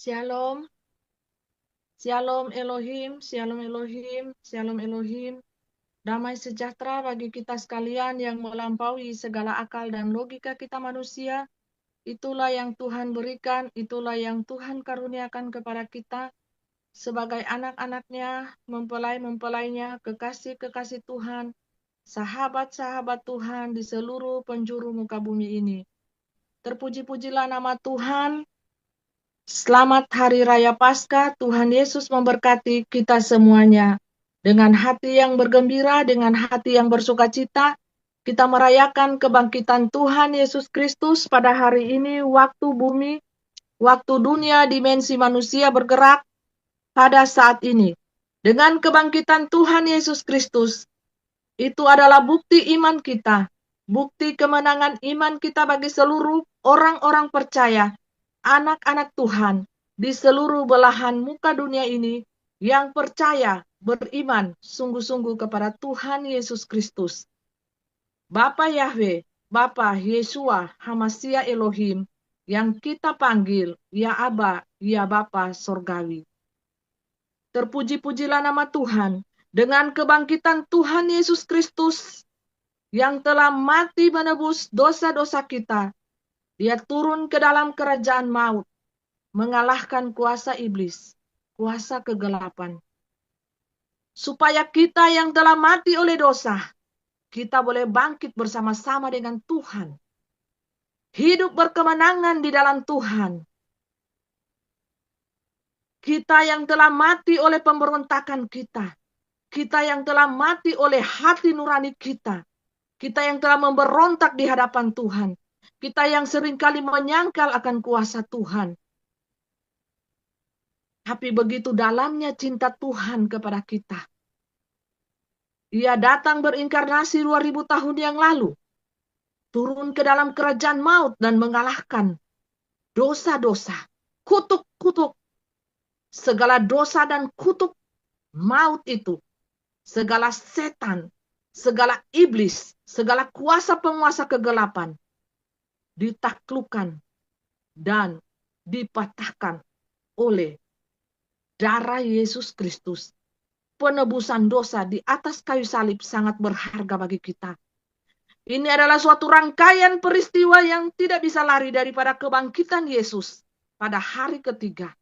Shalom, Shalom Elohim, Shalom Elohim, Shalom Elohim. Damai sejahtera bagi kita sekalian yang melampaui segala akal dan logika kita manusia. Itulah yang Tuhan berikan, itulah yang Tuhan karuniakan kepada kita sebagai anak-anaknya, mempelai-mempelainya, kekasih-kekasih Tuhan, sahabat-sahabat Tuhan di seluruh penjuru muka bumi ini. Terpuji-pujilah nama Tuhan. Selamat Hari Raya Paskah, Tuhan Yesus memberkati kita semuanya. Dengan hati yang bergembira, dengan hati yang bersukacita, kita merayakan kebangkitan Tuhan Yesus Kristus pada hari ini, waktu bumi, waktu dunia, dimensi manusia bergerak pada saat ini. Dengan kebangkitan Tuhan Yesus Kristus, itu adalah bukti iman kita, bukti kemenangan iman kita bagi seluruh orang-orang percaya, anak-anak Tuhan di seluruh belahan muka dunia ini yang percaya, beriman sungguh-sungguh kepada Tuhan Yesus Kristus. Bapa Yahweh, Bapa Yeshua Hamasya Elohim, yang kita panggil, Ya Aba, Ya Bapa Sorgawi. Terpuji-pujilah nama Tuhan, dengan kebangkitan Tuhan Yesus Kristus yang telah mati menebus dosa-dosa kita. Dia turun ke dalam kerajaan maut, mengalahkan kuasa iblis, kuasa kegelapan. Supaya kita yang telah mati oleh dosa, kita boleh bangkit bersama-sama dengan Tuhan. Hidup berkemenangan di dalam Tuhan. Kita yang telah mati oleh pemberontakan kita. Kita yang telah mati oleh hati nurani kita. Kita yang telah memberontak di hadapan Tuhan. Kita yang seringkali menyangkal akan kuasa Tuhan. Tapi begitu dalamnya cinta Tuhan kepada kita. Ia datang berinkarnasi 2000 tahun yang lalu. Turun ke dalam kerajaan maut dan mengalahkan dosa-dosa. Kutuk-kutuk. Segala dosa dan kutuk maut itu. Segala setan. Segala iblis. Segala kuasa penguasa kegelapan. Ditaklukkan dan dipatahkan oleh darah Yesus Kristus. Penebusan dosa di atas kayu salib sangat berharga bagi kita. Ini adalah suatu rangkaian peristiwa yang tidak bisa lari daripada kebangkitan Yesus pada hari ketiga.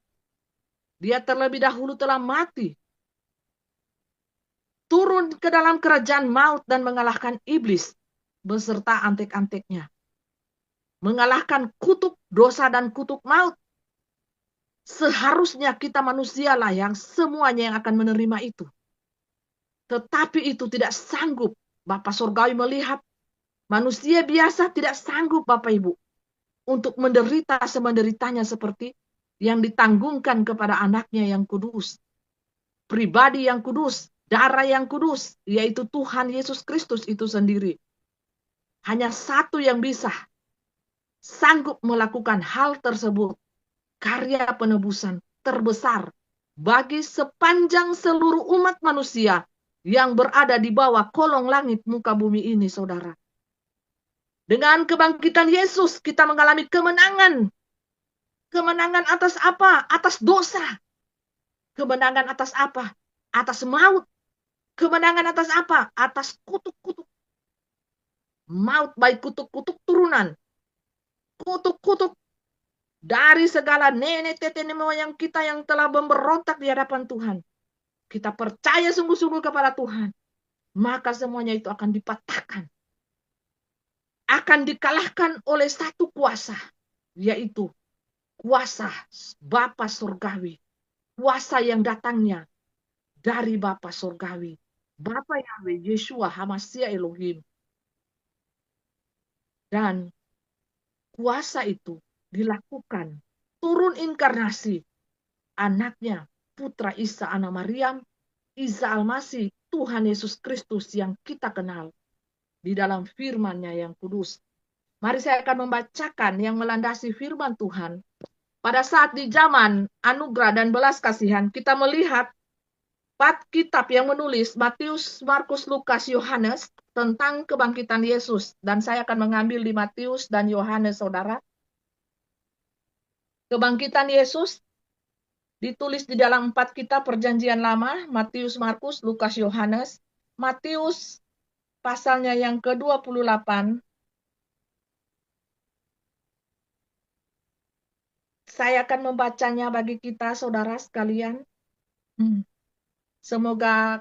Dia terlebih dahulu telah mati, turun ke dalam kerajaan maut dan mengalahkan iblis beserta antek-anteknya. Mengalahkan kutuk dosa dan kutuk maut. Seharusnya kita manusialah yang semuanya yang akan menerima itu. Tetapi itu tidak sanggup. Bapa Surgawi melihat manusia biasa tidak sanggup, Bapak Ibu, untuk menderita semenderitanya seperti yang ditanggungkan kepada anaknya yang kudus. Pribadi yang kudus, darah yang kudus, yaitu Tuhan Yesus Kristus itu sendiri. Hanya satu yang bisa sanggup melakukan hal tersebut. Karya penebusan terbesar bagi sepanjang seluruh umat manusia yang berada di bawah kolong langit muka bumi ini, saudara. Dengan kebangkitan Yesus, kita mengalami kemenangan. Kemenangan atas apa? Atas dosa. Kemenangan atas apa? Atas maut. Kemenangan atas apa? Atas kutuk-kutuk. Maut baik kutuk-kutuk turunan. Kutuk-kutuk dari segala nenek nenek moyang kita yang telah memberontak di hadapan Tuhan. Kita percaya sungguh-sungguh kepada Tuhan. Maka semuanya itu akan dipatahkan. Akan dikalahkan oleh satu kuasa. Yaitu kuasa Bapa Surgawi. Kuasa yang datangnya dari Bapa Surgawi. Bapa Yahweh, Yeshua, Hamasya Elohim. Dan kuasa itu dilakukan. Turun inkarnasi. Anaknya, Putra Isa Anak Maryam, Isa Al-Masih, Tuhan Yesus Kristus yang kita kenal. Di dalam firman-Nya yang kudus. Mari saya akan membacakan yang melandasi firman Tuhan. Pada saat di zaman anugerah dan belas kasihan, kita melihat 4 kitab yang menulis Matius, Markus, Lukas, Yohanes tentang kebangkitan Yesus. Dan saya akan mengambil di Matius dan Yohanes, saudara. Kebangkitan Yesus Ditulis di dalam 4 kitab perjanjian lama, Matius, Markus, Lukas, Yohanes. Matius pasalnya yang ke-28, saya akan membacanya bagi kita, saudara sekalian. Semoga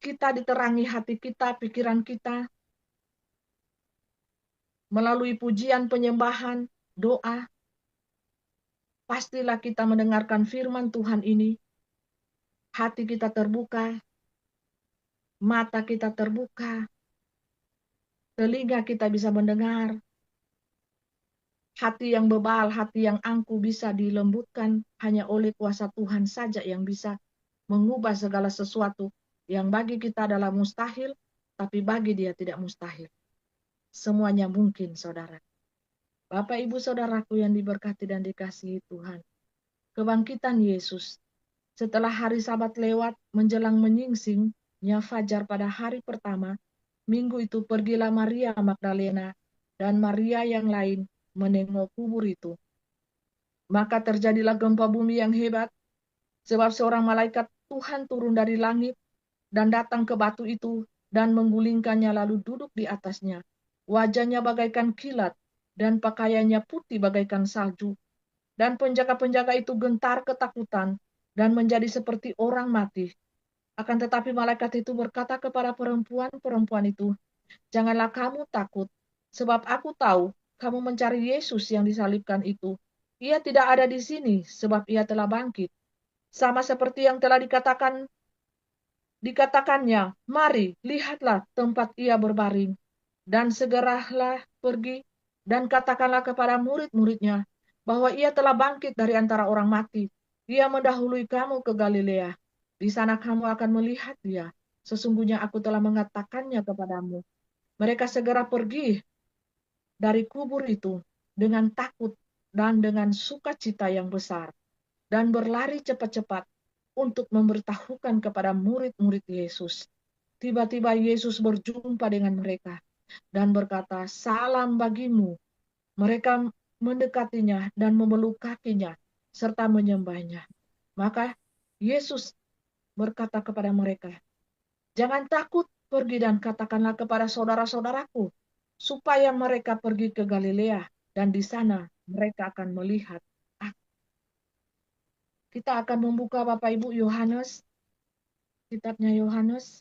kita diterangi hati kita, pikiran kita, melalui pujian, penyembahan, doa. Pastilah kita mendengarkan firman Tuhan ini. Hati kita terbuka, mata kita terbuka, telinga kita bisa mendengar. Hati yang bebal, hati yang angkuh bisa dilembutkan hanya oleh kuasa Tuhan saja yang bisa mengubah segala sesuatu yang bagi kita adalah mustahil, tapi bagi Dia tidak mustahil. Semuanya mungkin, saudara. Bapak, Ibu, saudaraku yang diberkati dan dikasihi Tuhan. Kebangkitan Yesus. Setelah hari Sabat lewat, menjelang menyingsingnya fajar pada hari pertama, minggu itu pergilah Maria Magdalena dan Maria yang lain menengok kubur itu. Maka terjadilah gempa bumi yang hebat, sebab seorang malaikat Tuhan turun dari langit dan datang ke batu itu dan menggulingkannya lalu duduk di atasnya. Wajahnya bagaikan kilat dan pakaiannya putih bagaikan salju. Dan penjaga-penjaga itu gentar ketakutan dan menjadi seperti orang mati. Akan tetapi malaikat itu berkata kepada perempuan-perempuan itu, "Janganlah kamu takut, sebab aku tahu kamu mencari Yesus yang disalibkan itu. Ia tidak ada di sini, sebab ia telah bangkit. Sama seperti yang telah dikatakannya, mari, lihatlah tempat ia berbaring. Dan segeralah pergi dan katakanlah kepada murid-muridnya, bahwa ia telah bangkit dari antara orang mati. Ia mendahului kamu ke Galilea. Di sana kamu akan melihat dia. Sesungguhnya aku telah mengatakannya kepadamu." Mereka segera pergi dari kubur itu dengan takut dan dengan sukacita yang besar, dan berlari cepat-cepat untuk memberitahukan kepada murid-murid Yesus. Tiba-tiba Yesus berjumpa dengan mereka dan berkata, "Salam bagimu." Mereka mendekatinya dan memeluk kakinya serta menyembahnya. Maka Yesus berkata kepada mereka, "Jangan takut, pergi dan katakanlah kepada saudara-saudaraku supaya mereka pergi ke Galilea dan di sana mereka akan melihat aku." Kita akan membuka Bapak Ibu Yohanes, kitabnya Yohanes,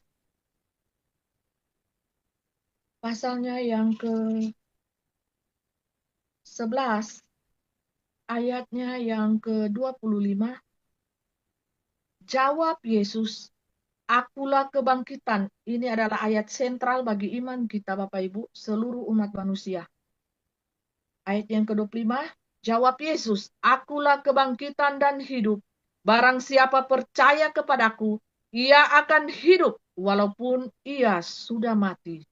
pasalnya yang ke-11, ayatnya yang ke-25. Jawab Yesus, "Akulah kebangkitan." Ini adalah ayat sentral bagi iman kita, Bapak Ibu, seluruh umat manusia. Ayat yang ke-25, jawab Yesus, "Akulah kebangkitan dan hidup. Barang siapa percaya kepadaku, ia akan hidup walaupun ia sudah mati.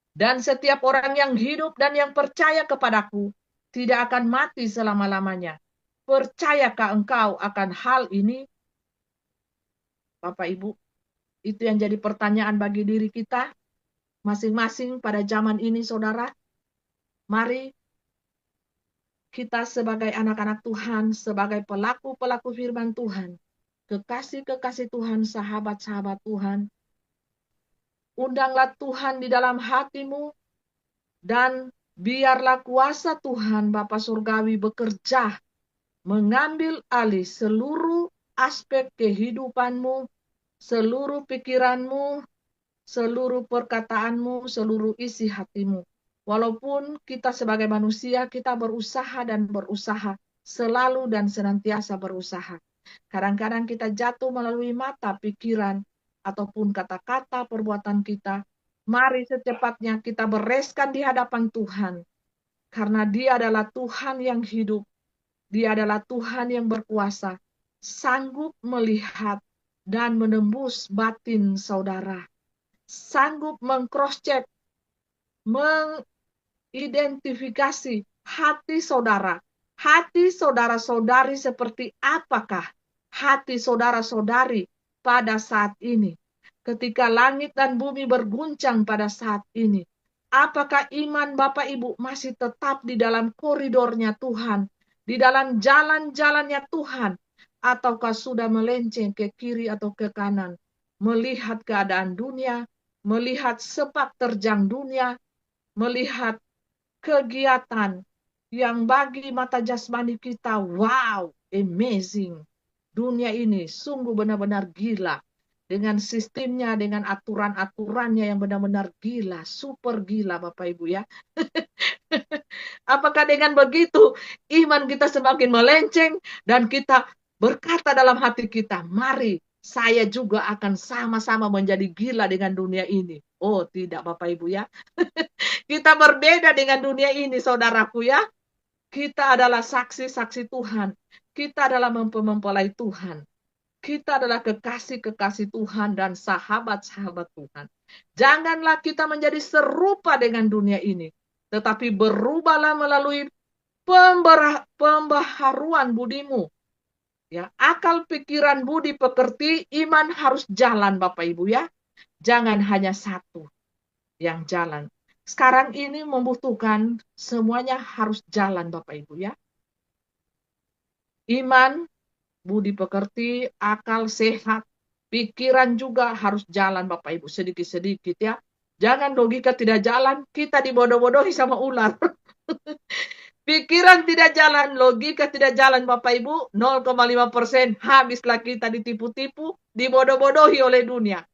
Dan setiap orang yang hidup dan yang percaya kepadaku tidak akan mati selama-lamanya. Percayakah engkau akan hal ini?" Bapak Ibu, itu yang jadi pertanyaan bagi diri kita masing-masing pada zaman ini, saudara. Mari kita sebagai anak-anak Tuhan, sebagai pelaku-pelaku firman Tuhan, kekasih-kekasih Tuhan, sahabat-sahabat Tuhan, undanglah Tuhan di dalam hatimu, dan biarlah kuasa Tuhan Bapa Surgawi bekerja, mengambil alih seluruh aspek kehidupanmu, seluruh pikiranmu, seluruh perkataanmu, seluruh isi hatimu. Walaupun kita sebagai manusia, kita berusaha dan berusaha, selalu dan senantiasa berusaha. Kadang-kadang kita jatuh melalui mata, pikiran, ataupun kata-kata perbuatan kita. Mari secepatnya kita bereskan di hadapan Tuhan. Karena Dia adalah Tuhan yang hidup. Dia adalah Tuhan yang berkuasa, sanggup melihat dan menembus batin saudara. Sanggup meng-cross-check, mengidentifikasi hati saudara. Hati saudara-saudari seperti apakah hati saudara-saudari pada saat ini. Ketika langit dan bumi berguncang pada saat ini. Apakah iman Bapak Ibu masih tetap di dalam koridornya Tuhan? di dalam jalan-jalannya Tuhan, ataukah sudah melenceng ke kiri atau ke kanan, melihat keadaan dunia, melihat sepak terjang dunia, melihat kegiatan yang bagi mata jasmani kita, wow, amazing. Dunia ini sungguh benar-benar gila. Dengan sistemnya, dengan aturan-aturannya yang benar-benar gila, super gila Bapak Ibu ya. Apakah dengan begitu iman kita semakin melenceng dan kita berkata dalam hati kita, mari saya juga akan sama-sama menjadi gila dengan dunia ini. Oh tidak Bapak Ibu ya. Kita berbeda dengan dunia ini saudaraku ya. Kita adalah saksi-saksi Tuhan. Kita adalah mempelai Tuhan. Kita adalah kekasih-kekasih Tuhan dan sahabat-sahabat Tuhan. Janganlah kita menjadi serupa dengan dunia ini, tetapi berubahlah melalui pembaharuan budimu. Ya, akal, pikiran, budi, pekerti, iman harus jalan Bapak Ibu ya. Jangan hanya satu yang jalan. Sekarang ini membutuhkan semuanya harus jalan Bapak Ibu ya. Iman, budi pekerti, akal sehat, pikiran juga harus jalan Bapak Ibu sedikit-sedikit ya. Jangan logika tidak jalan, kita dibodoh-bodohi sama ular. Pikiran tidak jalan, logika tidak jalan Bapak Ibu, 0,5% habislah kita ditipu-tipu, dibodoh-bodohi oleh dunia.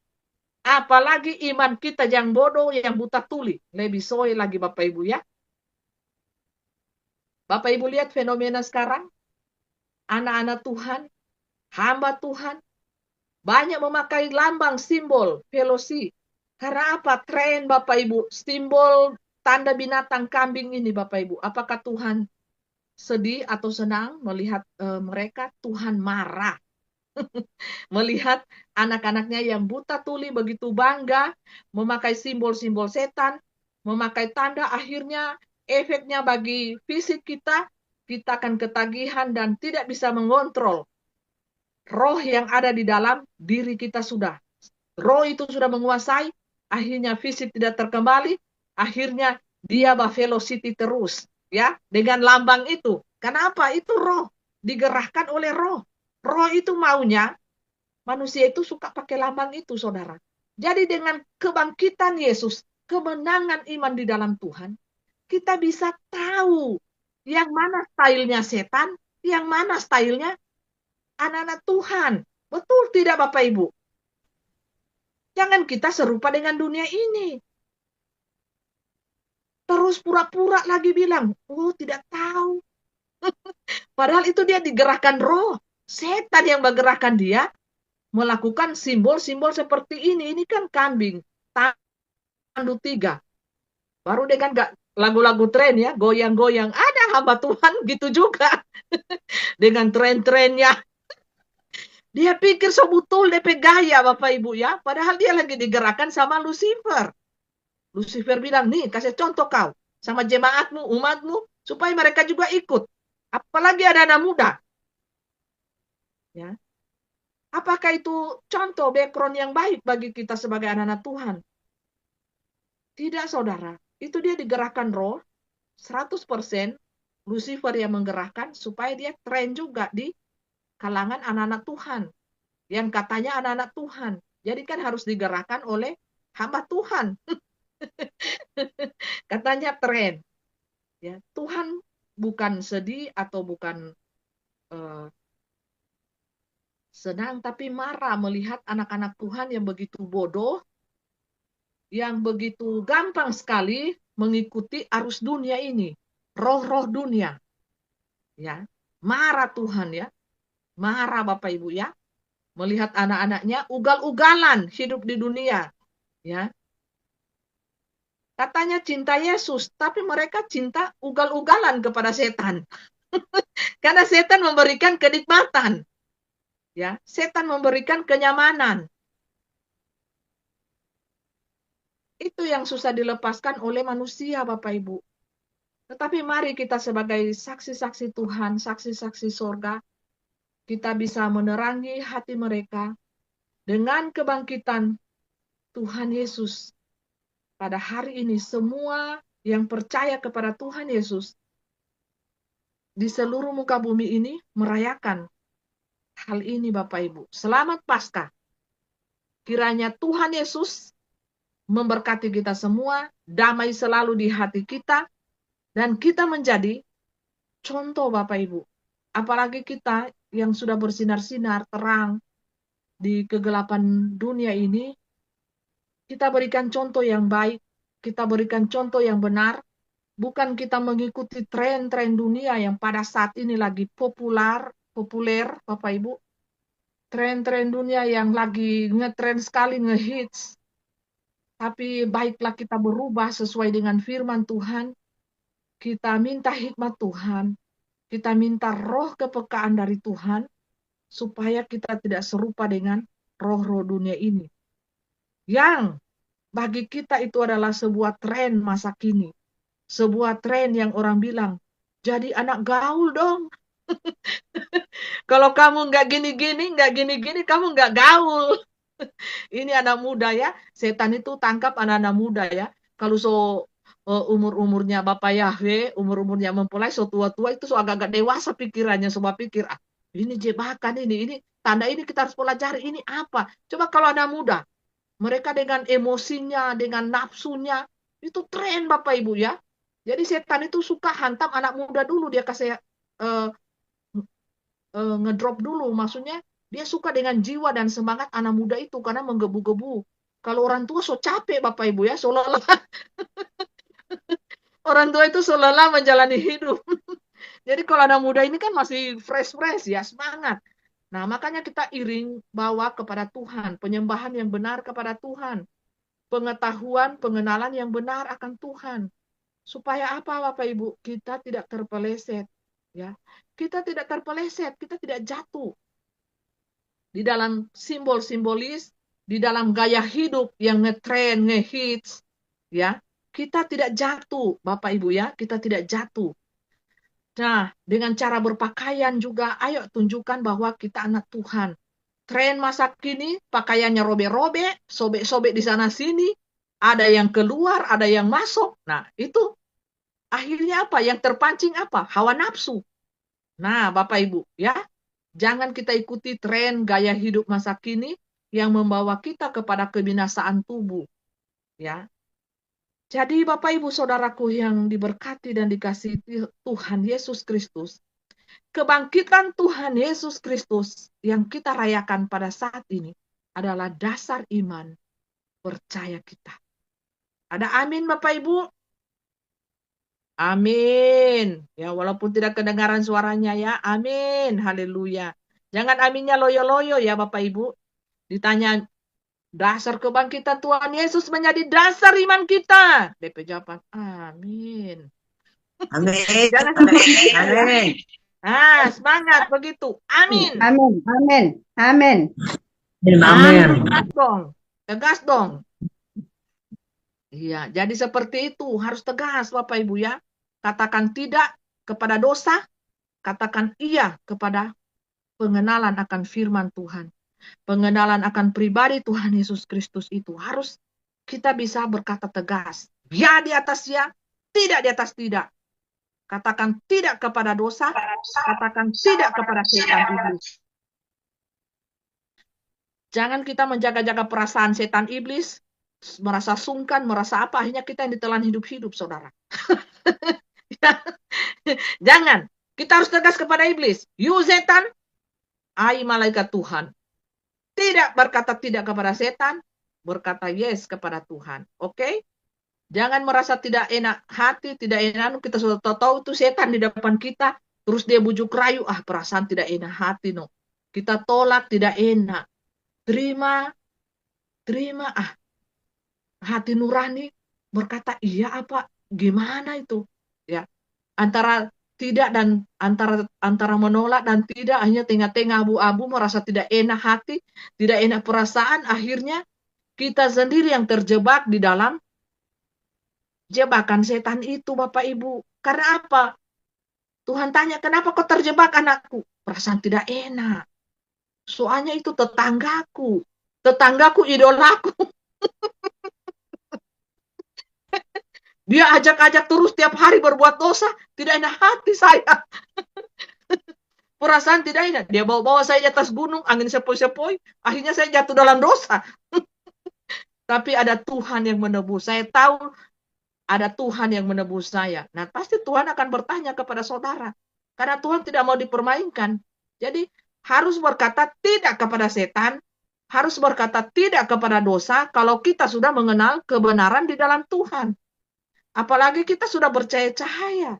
Apalagi iman kita yang bodoh, yang buta tuli. Lebih soe lagi Bapak Ibu ya. Bapak Ibu lihat fenomena sekarang, anak-anak Tuhan, hamba Tuhan, banyak memakai lambang simbol velosi. Karena apa? Tren Bapak Ibu, simbol tanda binatang kambing ini Bapak Ibu. Apakah Tuhan sedih atau senang melihat mereka? Tuhan marah. Melihat anak-anaknya yang buta tuli begitu bangga, memakai simbol-simbol setan, memakai tanda, akhirnya efeknya bagi fisik kita akan ketagihan dan tidak bisa mengontrol roh yang ada di dalam diri kita sudah. Roh itu sudah menguasai, akhirnya fisik tidak terkembali, akhirnya dia velocity terus, ya, dengan lambang itu. Kenapa? Itu roh, digerahkan oleh roh. Roh itu maunya, manusia itu suka pakai lambang itu, saudara. Jadi dengan kebangkitan Yesus, kemenangan iman di dalam Tuhan, kita bisa tahu yang mana stylenya setan, yang mana stylenya anak-anak Tuhan. Betul tidak Bapak Ibu? Jangan kita serupa dengan dunia ini. Terus pura-pura lagi bilang, oh tidak tahu. Padahal itu dia digerakkan roh. Setan yang menggerakkan dia melakukan simbol-simbol seperti ini. Ini kan kambing, tanduk 3. Baru dengan lagu-lagu tren ya, goyang-goyang. Ada hamba Tuhan gitu juga. Dengan tren-trennya. Dia pikir betul DP gaya Bapak Ibu ya. Padahal dia lagi digerakkan sama Lucifer. Lucifer bilang, nih kasih contoh kau. Sama jemaatmu, umatmu. Supaya mereka juga ikut. Apalagi ada anak muda. Ya. Apakah itu contoh background yang baik bagi kita sebagai anak-anak Tuhan? Tidak saudara. Itu dia digerakkan roh. 100% Lucifer yang menggerakkan. Supaya dia tren juga di kalangan anak-anak Tuhan. Yang katanya anak-anak Tuhan. Jadi kan harus digerakkan oleh hamba Tuhan. Katanya tren. Ya, Tuhan bukan sedih atau bukan senang, tapi marah melihat anak-anak Tuhan yang begitu bodoh, yang begitu gampang sekali mengikuti arus dunia ini, roh-roh dunia. Ya, marah Tuhan ya, marah Bapak Ibu ya, melihat anak-anaknya ugal-ugalan hidup di dunia. Ya, katanya cinta Yesus, tapi mereka cinta ugal-ugalan kepada setan. Karena setan memberikan kenikmatan. Ya, setan memberikan kenyamanan. Itu yang susah dilepaskan oleh manusia, Bapak Ibu. Tetapi mari kita sebagai saksi-saksi Tuhan, saksi-saksi sorga, kita bisa menerangi hati mereka dengan kebangkitan Tuhan Yesus. Pada hari ini semua yang percaya kepada Tuhan Yesus di seluruh muka bumi ini merayakan hal ini Bapak Ibu. Selamat Paskah. Kiranya Tuhan Yesus memberkati kita semua, damai selalu di hati kita, dan kita menjadi contoh Bapak Ibu. Apalagi kita yang sudah bersinar-sinar terang di kegelapan dunia ini, kita berikan contoh yang baik, kita berikan contoh yang benar, bukan kita mengikuti tren-tren dunia yang pada saat ini lagi populer Bapak Ibu. Tren-tren dunia yang lagi ngetren sekali, ngehits. Tapi baiklah kita berubah sesuai dengan firman Tuhan. Kita minta hikmat Tuhan. Kita minta roh kepekaan dari Tuhan. Supaya kita tidak serupa dengan roh-roh dunia ini. Yang bagi kita itu adalah sebuah tren masa kini. Sebuah tren yang orang bilang, jadi anak gaul dong. Kalau kamu nggak gini-gini, kamu nggak gaul. Ini anak muda ya. Setan itu tangkap anak-anak muda ya. Kalau umur-umurnya Bapak Yahweh, umur-umurnya mempelai, so tua-tua itu so agak-agak dewasa pikirannya. Semua pikir, ini jebakan ini tanda ini kita harus pelajari. Ini apa? Coba kalau anak muda, mereka dengan emosinya, dengan nafsunya, itu tren Bapak Ibu ya. Jadi setan itu suka hantam anak muda dulu. Dia kasih ngedrop dulu. Maksudnya dia suka dengan jiwa dan semangat anak muda itu karena menggebu-gebu. Kalau orang tua so capek Bapak Ibu ya, so lelah. Orang tua itu so lelah menjalani hidup. Jadi kalau anak muda ini kan masih fresh-fresh ya, semangat. Nah, makanya kita iring bawa kepada Tuhan, penyembahan yang benar kepada Tuhan, pengetahuan, pengenalan yang benar akan Tuhan. Supaya apa Bapak Ibu? Kita tidak terpeleset, ya. Kita tidak terpeleset, kita tidak jatuh di dalam simbol-simbolis, di dalam gaya hidup yang ngetren, ngehits, ya. Kita tidak jatuh, Bapak Ibu ya, kita tidak jatuh. Nah, dengan cara berpakaian juga, ayo tunjukkan bahwa kita anak Tuhan. Tren masa kini, pakaiannya robek-robek, sobek-sobek di sana sini, ada yang keluar, ada yang masuk. Nah, itu akhirnya apa? Yang terpancing apa? Hawa nafsu. Nah, Bapak Ibu, ya, jangan kita ikuti tren gaya hidup masa kini yang membawa kita kepada kebinasaan tubuh. Ya, jadi Bapak Ibu Saudaraku yang diberkati dan dikasihi Tuhan Yesus Kristus, kebangkitan Tuhan Yesus Kristus yang kita rayakan pada saat ini adalah dasar iman percaya kita. Ada amin Bapak Ibu? Amin. Ya, walaupun tidak kedengaran suaranya ya. Amin. Haleluya. Jangan aminnya loyo-loyo ya Bapak Ibu. Ditanya dasar kebangkitan Tuhan Yesus menjadi dasar iman kita. DP jawaban, amin. Amin. Jangan seperti itu ya. Amin. Semangat begitu. Amin. Amin. Amin. Amin. Amin. Tegas dong. Tegas dong. Iya, jadi seperti itu. Harus tegas Bapak Ibu ya. Katakan tidak kepada dosa. Katakan iya kepada pengenalan akan firman Tuhan. Pengenalan akan pribadi Tuhan Yesus Kristus itu harus kita bisa berkata tegas. Ya di atas ya, tidak di atas tidak. Katakan tidak kepada dosa, katakan tidak kepada setan iblis. Jangan kita menjaga-jaga perasaan setan iblis, merasa sungkan, merasa apa, akhirnya kita yang ditelan hidup-hidup, saudara. Jangan. Kita harus tegas kepada iblis. You setan, hai malaikat Tuhan. Tidak berkata tidak kepada setan, berkata yes kepada Tuhan. Oke? Jangan merasa tidak enak hati, tidak enak. Kita sudah tahu itu setan di depan kita. Terus dia bujuk rayu, perasaan tidak enak hati. No. Kita tolak, tidak enak. Terima, hati nurani berkata, iya apa, gimana itu? Ya, antara tidak dan antara menolak dan tidak, hanya tengah-tengah abu-abu, merasa tidak enak hati, tidak enak perasaan, akhirnya kita sendiri yang terjebak di dalam jebakan setan itu Bapak Ibu. Karena apa? Tuhan tanya, kenapa kau terjebak anakku? Perasaan tidak enak. Soalnya itu tetanggaku idolaku. Dia ajak-ajak terus tiap hari berbuat dosa, tidak enak hati saya. Perasaan tidak ingat. Dia bawa-bawa saya di atas gunung, angin sepoi-sepoi, akhirnya saya jatuh dalam dosa. Tapi ada Tuhan yang menebus. Saya tahu ada Tuhan yang menebus saya. Nah, pasti Tuhan akan bertanya kepada saudara. Karena Tuhan tidak mau dipermainkan. Jadi, harus berkata tidak kepada setan, harus berkata tidak kepada dosa kalau kita sudah mengenal kebenaran di dalam Tuhan. Apalagi kita sudah percaya cahaya.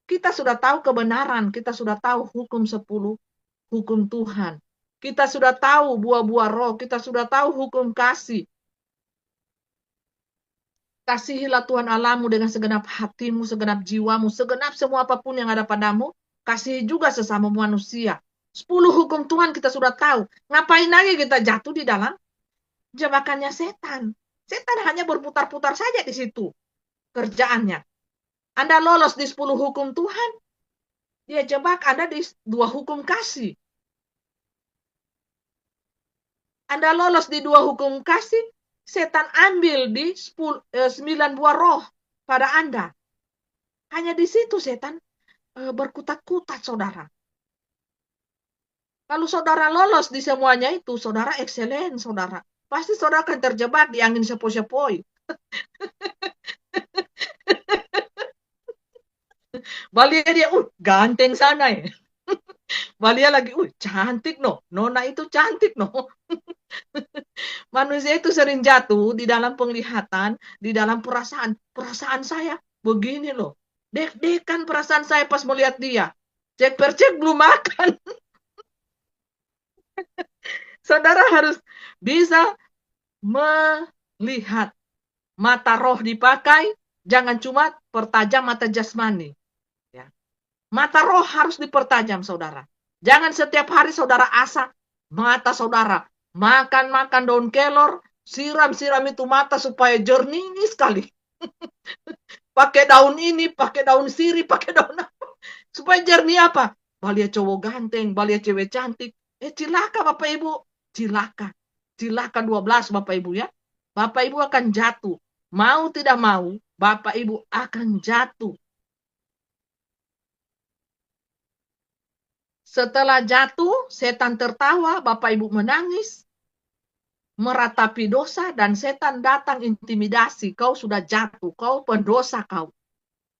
Kita sudah tahu kebenaran, kita sudah tahu hukum 10, hukum Tuhan. Kita sudah tahu buah-buah roh, kita sudah tahu hukum kasih. Kasihilah Tuhan Allahmu dengan segenap hatimu, segenap jiwamu, segenap semua apapun yang ada padamu. Kasihi juga sesama manusia. 10 hukum Tuhan kita sudah tahu. Ngapain lagi kita jatuh di dalam jebakannya setan? Setan hanya berputar-putar saja di situ kerjaannya. Anda lolos di 10 hukum Tuhan, dia jebak Anda di 2 hukum kasih. Anda lolos di 2 hukum kasih, setan ambil di 9 buah roh pada Anda. Hanya di situ setan berkutat-kutat, saudara. Kalau saudara lolos di semuanya itu, saudara excellent, saudara. Pasti saudara akan terjebak di angin sepoi-sepoi. Balia dia, ganteng sana ya. Balia lagi, cantik no. Nona itu cantik no. Manusia itu sering jatuh di dalam penglihatan, di dalam perasaan. Perasaan saya begini loh. Dek-dekan perasaan saya pas melihat dia. Cek-percek belum makan. Saudara harus bisa melihat. Mata roh dipakai, jangan cuma pertajam mata jasmani. Ya. Mata roh harus dipertajam, saudara. Jangan setiap hari saudara asah mata saudara. Makan-makan daun kelor, siram-siram itu mata supaya jernih sekali. Pakai daun ini, pakai daun sirih, pakai daun apa. Supaya jernih apa? Balia cowok ganteng, balia cewek cantik. Cilaka Bapak Ibu. Cilaka. Cilaka 12 Bapak Ibu ya. Bapak Ibu akan jatuh. Mau tidak mau, Bapak Ibu akan jatuh. Setelah jatuh, setan tertawa, Bapak Ibu menangis, meratapi dosa, dan setan datang intimidasi. Kau sudah jatuh, kau pendosa kau.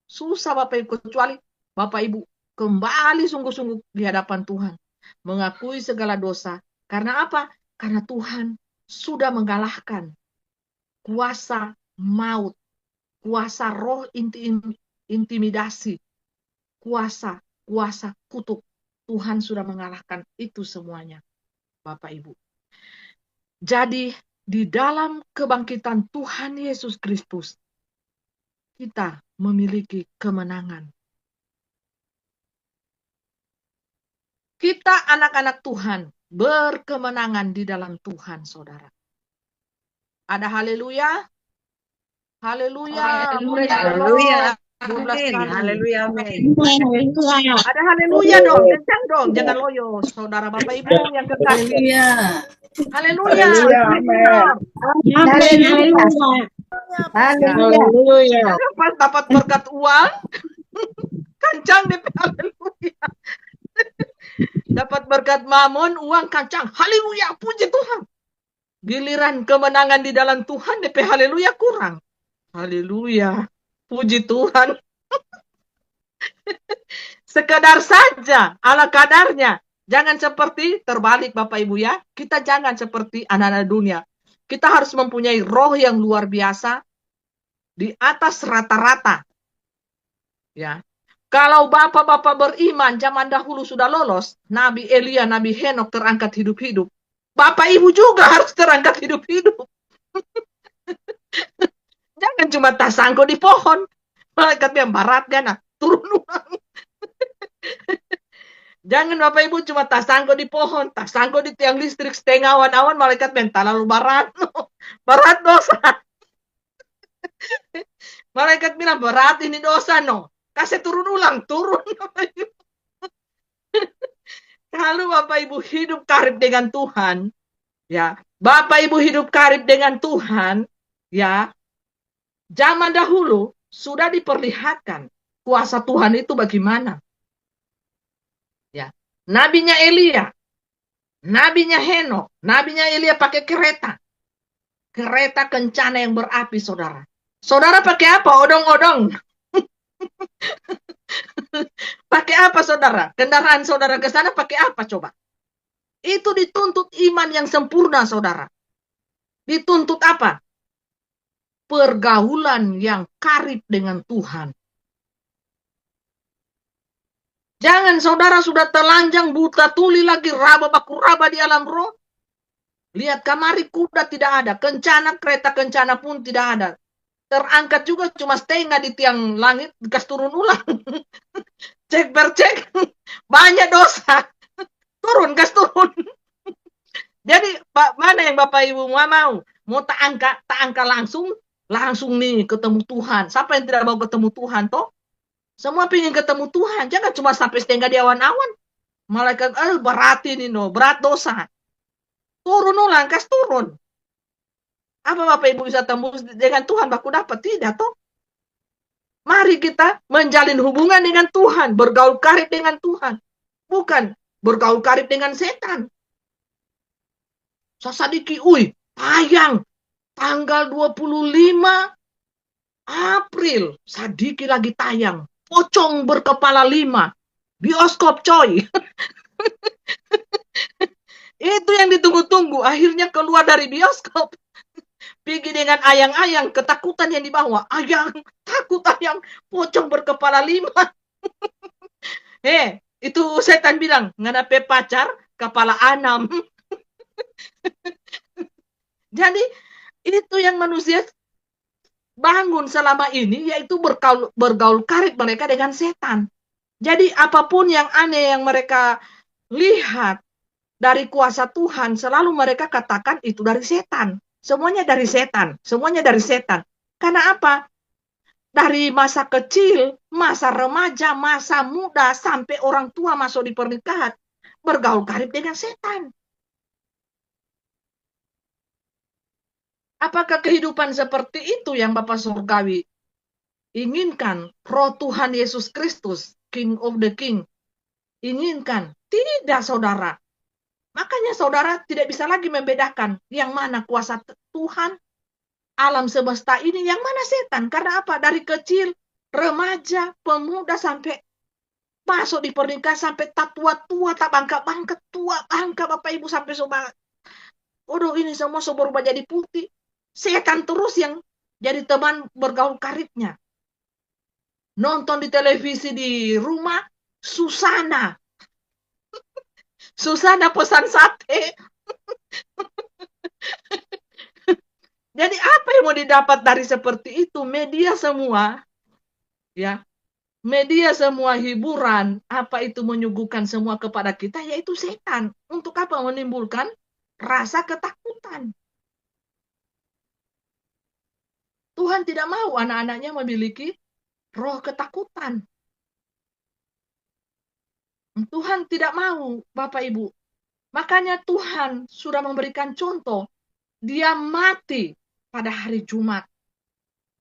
Susah Bapak Ibu, kecuali Bapak Ibu kembali sungguh-sungguh di hadapan Tuhan. Mengakui segala dosa. Karena apa? Karena Tuhan sudah mengalahkan kuasa maut, kuasa roh intimidasi, kuasa kutuk. Tuhan sudah mengalahkan itu semuanya, Bapak Ibu. Jadi, di dalam kebangkitan Tuhan Yesus Kristus, kita memiliki kemenangan. Kita anak-anak Tuhan berkemenangan di dalam Tuhan, saudara. Ada haleluya? Haleluya. Haleluya. 12 Amin. kali. Haleluya. Amin. Ada haleluya dong, kencang dong, jangan loyo, saudara Bapak Ibu yang kekasih. Haleluya. Haleluya. Pas dapat berkat uang, kencang deh, haleluya. Dapat berkat mamon, uang kencang, haleluya, puji Tuhan. Giliran kemenangan di dalam Tuhan, DP haleluya kurang. Haleluya, puji Tuhan. Sekedar saja, ala kadarnya. Jangan seperti terbalik Bapak Ibu ya. Kita jangan seperti anak-anak dunia. Kita harus mempunyai roh yang luar biasa di atas rata-rata. Ya. Kalau bapak-bapak beriman zaman dahulu sudah lolos, Nabi Elia, Nabi Henok terangkat hidup-hidup. Bapak Ibu juga harus terangkat hidup-hidup. Jangan cuma tasangko di pohon. Malaikat yang barat kan, turun ulang. Jangan Bapak Ibu cuma tasangko di pohon, tasangko di tiang listrik, setengah awan-awan, malaikat mental lalu barat. Barat dosa. Malaikat bilang, berat ini dosa no. Kasih turun ulang, turun. Kalau Bapak Ibu hidup karib dengan Tuhan, ya, Bapak Ibu hidup karib dengan Tuhan, ya, zaman dahulu sudah diperlihatkan kuasa Tuhan itu bagaimana. Ya, nabinya Elia, nabinya Henok, nabinya Elia pakai kereta. Kereta kencana yang berapi, saudara. Saudara pakai apa? Odong-odong. Pakai apa, saudara? Kendaraan saudara ke sana pakai apa coba? Itu dituntut iman yang sempurna, saudara. Dituntut apa? Pergaulan yang karib dengan Tuhan. Jangan saudara sudah telanjang, buta tuli lagi, raba baku raba di alam roh. Lihat kamari kuda tidak ada, kencana kereta kencana pun tidak ada. Terangkat juga cuma setengah di tiang langit, gas turun ulang. Cek bercek, banyak dosa. Turun, gas turun. Jadi mana yang Bapak Ibu mau? Mau tak angka langsung nih ketemu Tuhan. Siapa yang tidak mau ketemu Tuhan toh? Semua ingin ketemu Tuhan. Jangan cuma sampai setengah di awan-awan. Malaikat, berat ini no, berat dosa. Turun ulang, gas turun. Apa Bapak Ibu bisa tembus dengan Tuhan? Baku dapat tidak toh? Mari kita menjalin hubungan dengan Tuhan, bergaul karib dengan Tuhan. Bukan bergaul karib dengan setan. Sasadiki, tayang tanggal 25 April. Sadiki lagi tayang. Pocong berkepala 5. Bioskop coy. Itu yang ditunggu-tunggu. Akhirnya keluar dari bioskop. Pergi dengan ayang-ayang, ketakutan yang dibawa. Ayang, takut ayang. Pocong berkepala 5. Itu setan bilang, nganape pacar, kepala 6. Jadi, itu yang manusia bangun selama ini, yaitu bergaul karib mereka dengan setan. Jadi, apapun yang aneh yang mereka lihat dari kuasa Tuhan, selalu mereka katakan itu dari setan. Semuanya dari setan. Semuanya dari setan. Karena apa? Dari masa kecil, masa remaja, masa muda, sampai orang tua masuk di pernikahan, bergaul karib dengan setan. Apakah kehidupan seperti itu yang Bapak Surgawi inginkan? Roh Tuhan Yesus Kristus, King of the King, inginkan? Tidak, saudara. Makanya saudara tidak bisa lagi membedakan yang mana kuasa Tuhan, alam semesta ini, yang mana setan. Karena apa? Dari kecil, remaja, pemuda, sampai masuk di pernikahan, sampai tak tua-tua, tak bangka-bangka, tua bangka Bapak Ibu, sampai sobat. Ini semua berubah jadi putih. Setan terus yang jadi teman bergaul karibnya. Nonton di televisi di rumah, Susana pesan sate. Jadi apa yang mau didapat dari seperti itu? Media semua, ya, media semua hiburan, apa itu menyuguhkan semua kepada kita, yaitu setan. Untuk apa? Menimbulkan rasa ketakutan. Tuhan tidak mau anak-anaknya memiliki roh ketakutan. Tuhan tidak mau, Bapak Ibu. Makanya Tuhan sudah memberikan contoh. Dia mati pada hari Jumat.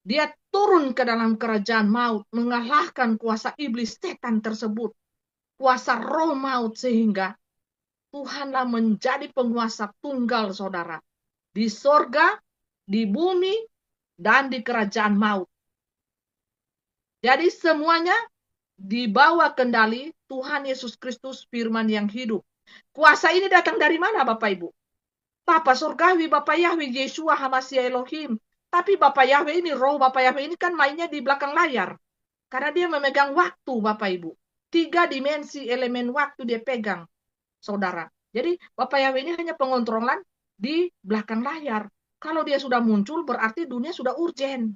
Dia turun ke dalam kerajaan maut, mengalahkan kuasa iblis setan tersebut, kuasa roh maut, sehingga Tuhanlah menjadi penguasa tunggal, saudara, di sorga, di bumi, dan di kerajaan maut. Jadi semuanya di bawah kendali Tuhan Yesus Kristus, firman yang hidup. Kuasa ini datang dari mana, Bapak Ibu? Bapa Surgawi, Bapak Yahweh, Yeshua, Hamasya Elohim. Tapi Bapak Yahweh ini, roh Bapak Yahweh ini kan mainnya di belakang layar. Karena dia memegang waktu, Bapak Ibu. 3 dimensi elemen waktu dia pegang, saudara. Jadi Bapak Yahweh ini hanya pengontrolan di belakang layar. Kalau dia sudah muncul, berarti dunia sudah urgen.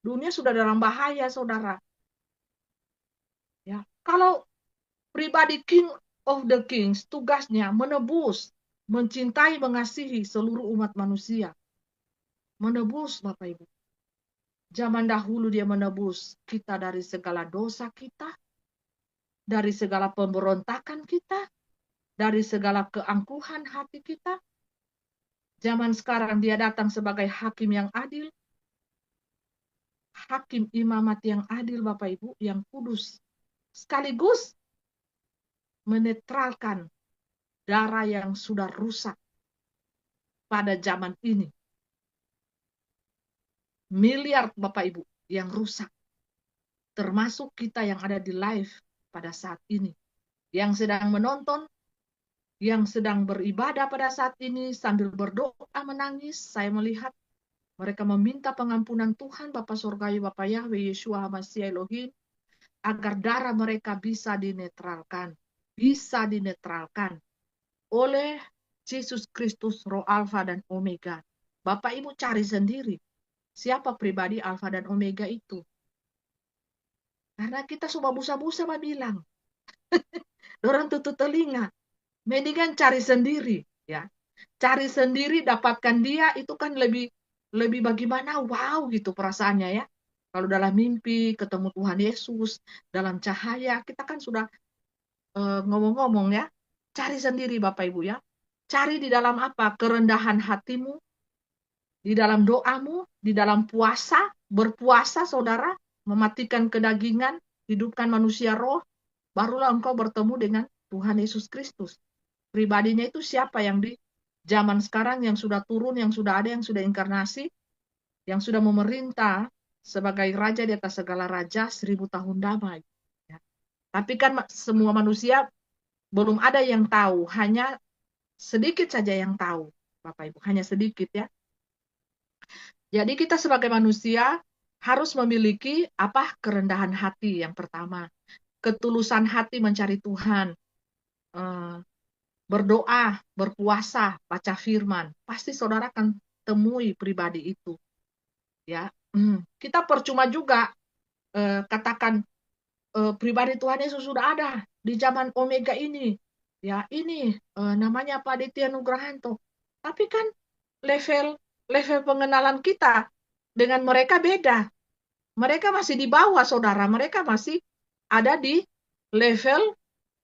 Dunia sudah dalam bahaya, saudara. Ya, kalau pribadi King of the Kings, tugasnya menebus, mencintai, mengasihi seluruh umat manusia. Menebus, Bapak Ibu. Zaman dahulu dia menebus kita dari segala dosa kita, dari segala pemberontakan kita, dari segala keangkuhan hati kita. Zaman sekarang dia datang sebagai hakim yang adil, hakim imamat yang adil, Bapak Ibu, yang kudus. Sekaligus menetralkan darah yang sudah rusak pada zaman ini. Miliar Bapak Ibu yang rusak. Termasuk kita yang ada di live pada saat ini. Yang sedang menonton, yang sedang beribadah pada saat ini sambil berdoa menangis. Saya melihat mereka meminta pengampunan Tuhan Bapa Surgawi, Bapa Yahweh, Yeshua HaMashiach Elohim, agar darah mereka bisa dinetralkan. Bisa dinetralkan oleh Yesus Kristus, Roh Alfa dan Omega. Bapak Ibu cari sendiri siapa pribadi Alfa dan Omega itu. Karena kita semua busa-busa bilang. Dorang tutup telinga. Mendingan cari sendiri, ya. Cari sendiri, dapatkan dia, itu kan lebih bagaimana, wow gitu perasaannya ya. Kalau dalam mimpi, ketemu Tuhan Yesus, dalam cahaya, kita kan sudah ngomong-ngomong ya. Cari sendiri Bapak Ibu ya. Cari di dalam apa? Kerendahan hatimu, di dalam doamu, di dalam puasa, berpuasa saudara, mematikan kedagingan, hidupkan manusia roh, barulah engkau bertemu dengan Tuhan Yesus Kristus. Pribadinya itu siapa yang di zaman sekarang yang sudah turun, yang sudah ada, yang sudah inkarnasi, yang sudah memerintah sebagai raja di atas segala raja 1000 tahun damai. Ya. Tapi kan semua manusia belum ada yang tahu, hanya sedikit saja yang tahu, Bapak Ibu, hanya sedikit ya. Jadi kita sebagai manusia harus memiliki apa? Kerendahan hati yang pertama. Ketulusan hati mencari Tuhan. Berdoa, berpuasa, baca firman. Pasti saudara akan temui pribadi itu. Ya, kita percuma juga katakan pribadi Tuhan Yesus sudah ada di zaman Omega ini. Ya, ini namanya Pak Aditya Nugrahanto. Tapi kan level pengenalan kita dengan mereka beda. Mereka masih di bawah, saudara. Mereka masih ada di level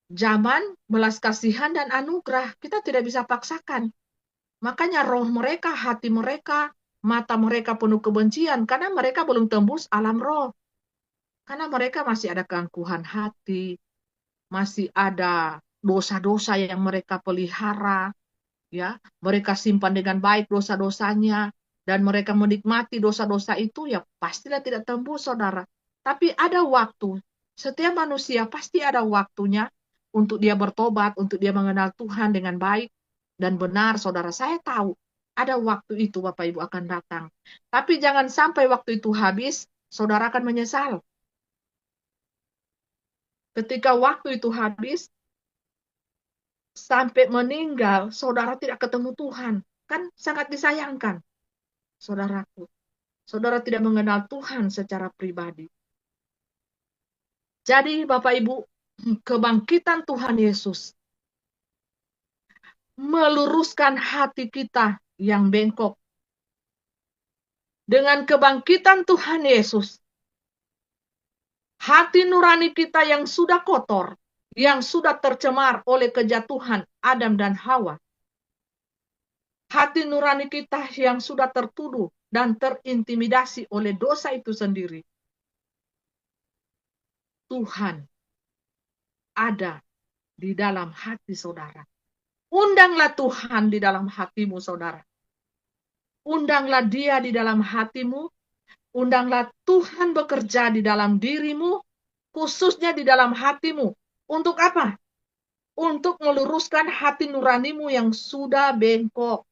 zaman belas kasihan dan anugerah. Kita tidak bisa paksakan. Makanya roh mereka, hati mereka, mata mereka penuh kebencian. Karena mereka belum tembus alam roh. Karena mereka masih ada keangkuhan hati. Masih ada dosa-dosa yang mereka pelihara. Ya, mereka simpan dengan baik dosa-dosanya dan mereka menikmati dosa-dosa itu, ya pastilah tidak tembus saudara. Tapi ada waktu, setiap manusia pasti ada waktunya untuk dia bertobat, untuk dia mengenal Tuhan dengan baik dan benar saudara. Saya tahu ada waktu itu Bapak Ibu akan datang. Tapi jangan sampai waktu itu habis, saudara akan menyesal. Ketika waktu itu habis, sampai meninggal, saudara tidak ketemu Tuhan. Kan sangat disayangkan, saudaraku. Saudara tidak mengenal Tuhan secara pribadi. Jadi, Bapak Ibu, kebangkitan Tuhan Yesus meluruskan hati kita yang bengkok. Dengan kebangkitan Tuhan Yesus, hati nurani kita yang sudah kotor, yang sudah tercemar oleh kejatuhan Adam dan Hawa, hati nurani kita yang sudah tertuduh dan terintimidasi oleh dosa itu sendiri, Tuhan ada di dalam hati saudara. Undanglah Tuhan di dalam hatimu, saudara. Undanglah Dia di dalam hatimu. Undanglah Tuhan bekerja di dalam dirimu, khususnya di dalam hatimu. Untuk apa? Untuk meluruskan hati nuranimu yang sudah bengkok.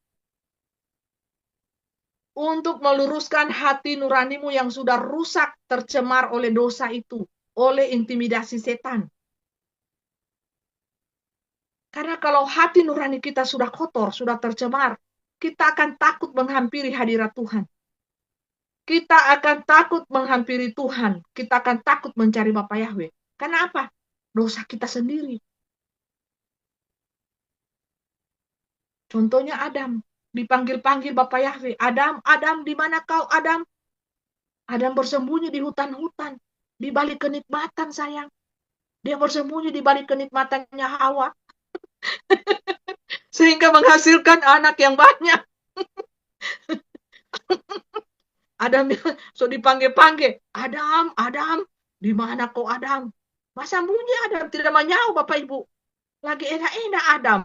Untuk meluruskan hati nuranimu yang sudah rusak, tercemar oleh dosa itu, oleh intimidasi setan. Karena kalau hati nurani kita sudah kotor, sudah tercemar, kita akan takut menghampiri hadirat Tuhan. Kita akan takut menghampiri Tuhan. Kita akan takut mencari Bapa Yahweh. Karena apa? Dosa kita sendiri. Contohnya Adam. Dipanggil-panggil Bapa Yahweh. Adam, Adam, di mana kau Adam? Adam bersembunyi di hutan-hutan. Di balik kenikmatan sayang. Dia bersembunyi di balik kenikmatannya Hawa. Sehingga menghasilkan anak yang banyak. Adam so dipanggil-panggil. Adam, Adam, di mana kau Adam? Masa bunyi Adam tidak mau nyawa Bapak Ibu. Lagi enak-enak Adam.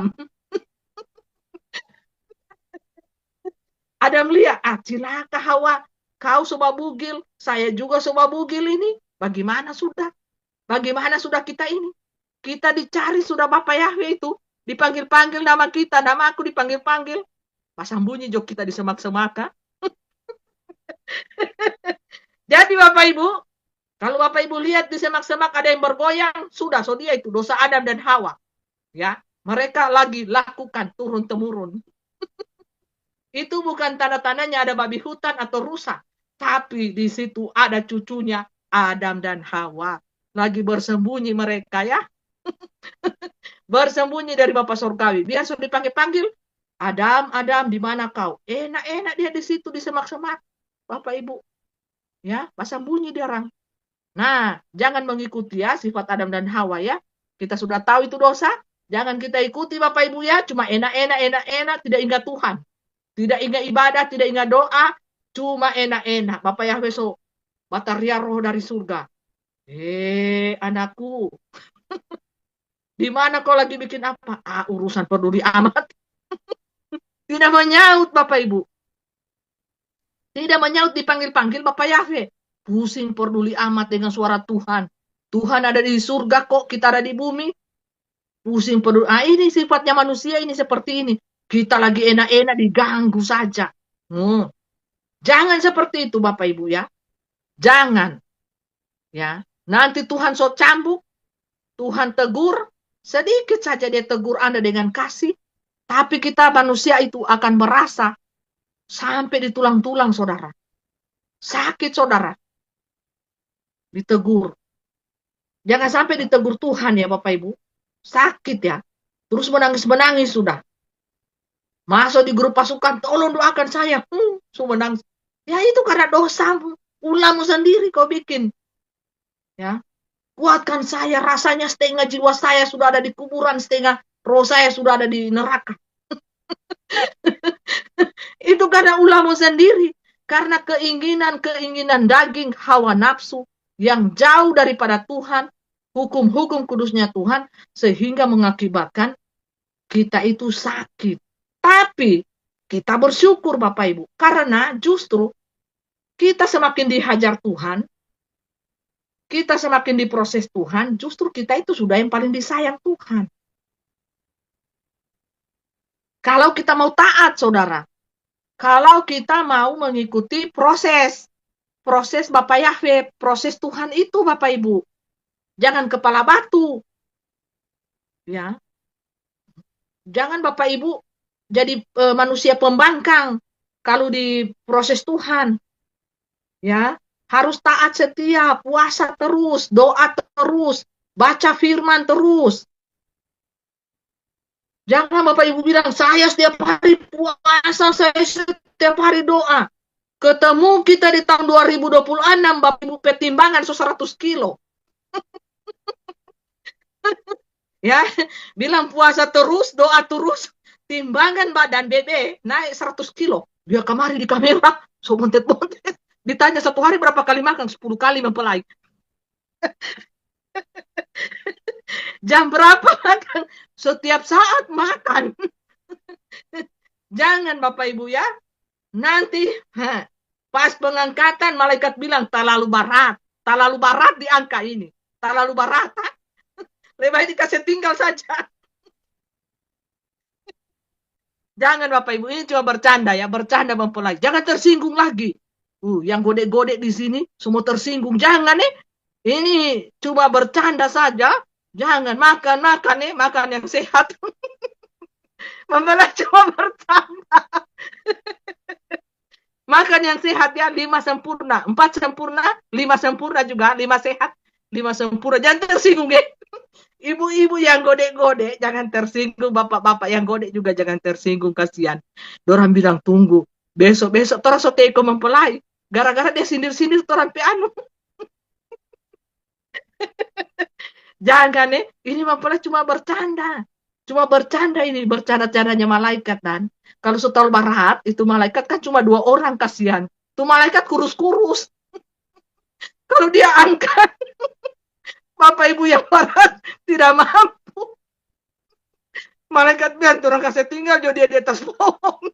Adam lihat, cilaka Hawa, kau coba bugil, saya juga coba bugil ini. Bagaimana sudah? Bagaimana sudah kita ini? Kita dicari sudah Bapak Yahweh itu. Dipanggil-panggil nama kita, nama aku dipanggil-panggil. Pasang bunyi jok kita di semak-semaka. Jadi Bapak Ibu, kalau Bapak Ibu lihat di semak-semak ada yang bergoyang, sudah, so dia itu dosa Adam dan Hawa. Ya, mereka lagi lakukan turun-temurun. Itu bukan tanda-tandanya ada babi hutan atau rusa, tapi di situ ada cucunya Adam dan Hawa. Lagi bersembunyi mereka ya, bersembunyi dari Bapak Surgawi. Dia sudah dipanggil-panggil, Adam, Adam, di mana kau? Enak-enak dia di situ di semak-semak, Bapak Ibu. Ya, pasang bunyi dia orang. Nah, jangan mengikuti ya sifat Adam dan Hawa ya. Kita sudah tahu itu dosa. Jangan kita ikuti Bapak Ibu ya. Cuma enak-enak, enak-enak, tidak ingat Tuhan. Tidak ingat ibadah, tidak ingat doa. Cuma enak-enak. Bapak Yahweh so, bataria roh dari surga. Anakku. Di mana kau lagi bikin apa? Urusan peduli amat. Tidak menyaut Bapak Ibu. Tidak menyaut dipanggil-panggil Bapak Yahweh. Pusing peduli amat dengan suara Tuhan. Tuhan ada di surga kok, kita ada di bumi. Pusing peduli. Ini sifatnya manusia ini seperti ini. Kita lagi enak-enak diganggu saja. Jangan seperti itu Bapak Ibu ya. Jangan. Ya. Nanti Tuhan so cambuk, Tuhan tegur, sedikit saja dia tegur Anda dengan kasih, tapi kita manusia itu akan merasa sampai di tulang-tulang saudara. Sakit saudara. Ditegur. Jangan sampai ditegur Tuhan ya Bapak Ibu. Sakit ya. Terus menangis-menangis sudah. Masuk di grup pasukan, tolong doakan saya. Menangis. Ya itu karena dosamu. Ulahmu sendiri kau bikin. Ya. Kuatkan saya, rasanya setengah jiwa saya sudah ada di kuburan, setengah roh saya sudah ada di neraka. Itu karena ulahmu sendiri. Karena keinginan-keinginan daging, hawa nafsu yang jauh daripada Tuhan, hukum-hukum kudusnya Tuhan, sehingga mengakibatkan kita itu sakit. Tapi kita bersyukur Bapak Ibu, karena justru kita semakin dihajar Tuhan, kita semakin diproses Tuhan, justru kita itu sudah yang paling disayang Tuhan. Kalau kita mau taat, saudara, kalau kita mau mengikuti proses Bapak Yahweh, proses Tuhan itu Bapak Ibu. Jangan kepala batu. Ya. Jangan Bapak Ibu jadi manusia pembangkang kalau di proses Tuhan. Ya, harus taat setia, puasa terus, doa terus, baca firman terus. Jangan Bapak Ibu bilang, saya setiap hari puasa, saya setiap hari doa. Ketemu kita di tahun 2026, Bapak Ibu pertimbangan 100 kilo. Ya, bilang puasa terus, doa terus, timbangan badan bebe naik 100 kilo. Dia kemari di kamera, so bontet-bontet. Ditanya satu hari berapa kali makan, 10 kali mempelai. Jam berapa makan? Setiap saat makan. Jangan Bapak Ibu ya. Nanti pas pengangkatan malaikat bilang terlalu berat. Terlalu berat di angka ini. Terlalu berat. Lebih baik dikasih tinggal saja. Jangan Bapak Ibu, ini cuma bercanda ya, bercanda mempelai. Jangan tersinggung lagi. Yang godek-godek di sini semua tersinggung. Jangan nih. Ini cuma bercanda saja. Jangan makan makan yang sehat. Mempelai cuma bercanda. Makan yang sehat ya, 5 sempurna. 4 sempurna, 5 sempurna juga, 5 sehat, 5 sempurna. Jangan tersinggung ya. Ibu-ibu yang godek-godek, jangan tersinggung. Bapak-bapak yang godek juga jangan tersinggung, kasihan. Dorang bilang, tunggu. Besok-besok terus teko mempelai. Gara-gara dia sindir-sindir orang piano. Jangan nih, ini mempelai cuma bercanda. Cuma bercanda ini, bercanda-candanya malaikat dan. Kalau setel barat, itu malaikat kan cuma 2 orang, kasihan. Itu malaikat kurus-kurus. Kalau dia angkat, Bapak Ibu yang barat tidak mampu. Malaikat bilang, orang kasih tinggal dia di atas pohon.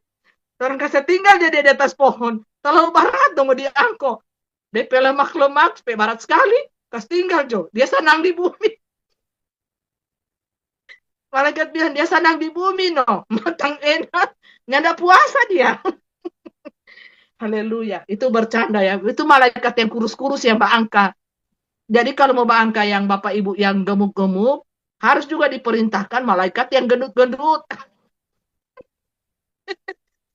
Orang kasih tinggal dia di atas pohon. Terlalu berat dong diangkut. DP lemak-lemak, supaya barat sekali. Kasih tinggal Jo. Dia senang di bumi. Malaikat bilang, dia senang di bumi no. Matang enak. Nggak ada puasa dia. Haleluya. Itu bercanda ya. Itu malaikat yang kurus-kurus yang Mbak Angka. Jadi kalau mau Mbak Angka yang Bapak Ibu yang gemuk-gemuk, harus juga diperintahkan malaikat yang gendut-gendut.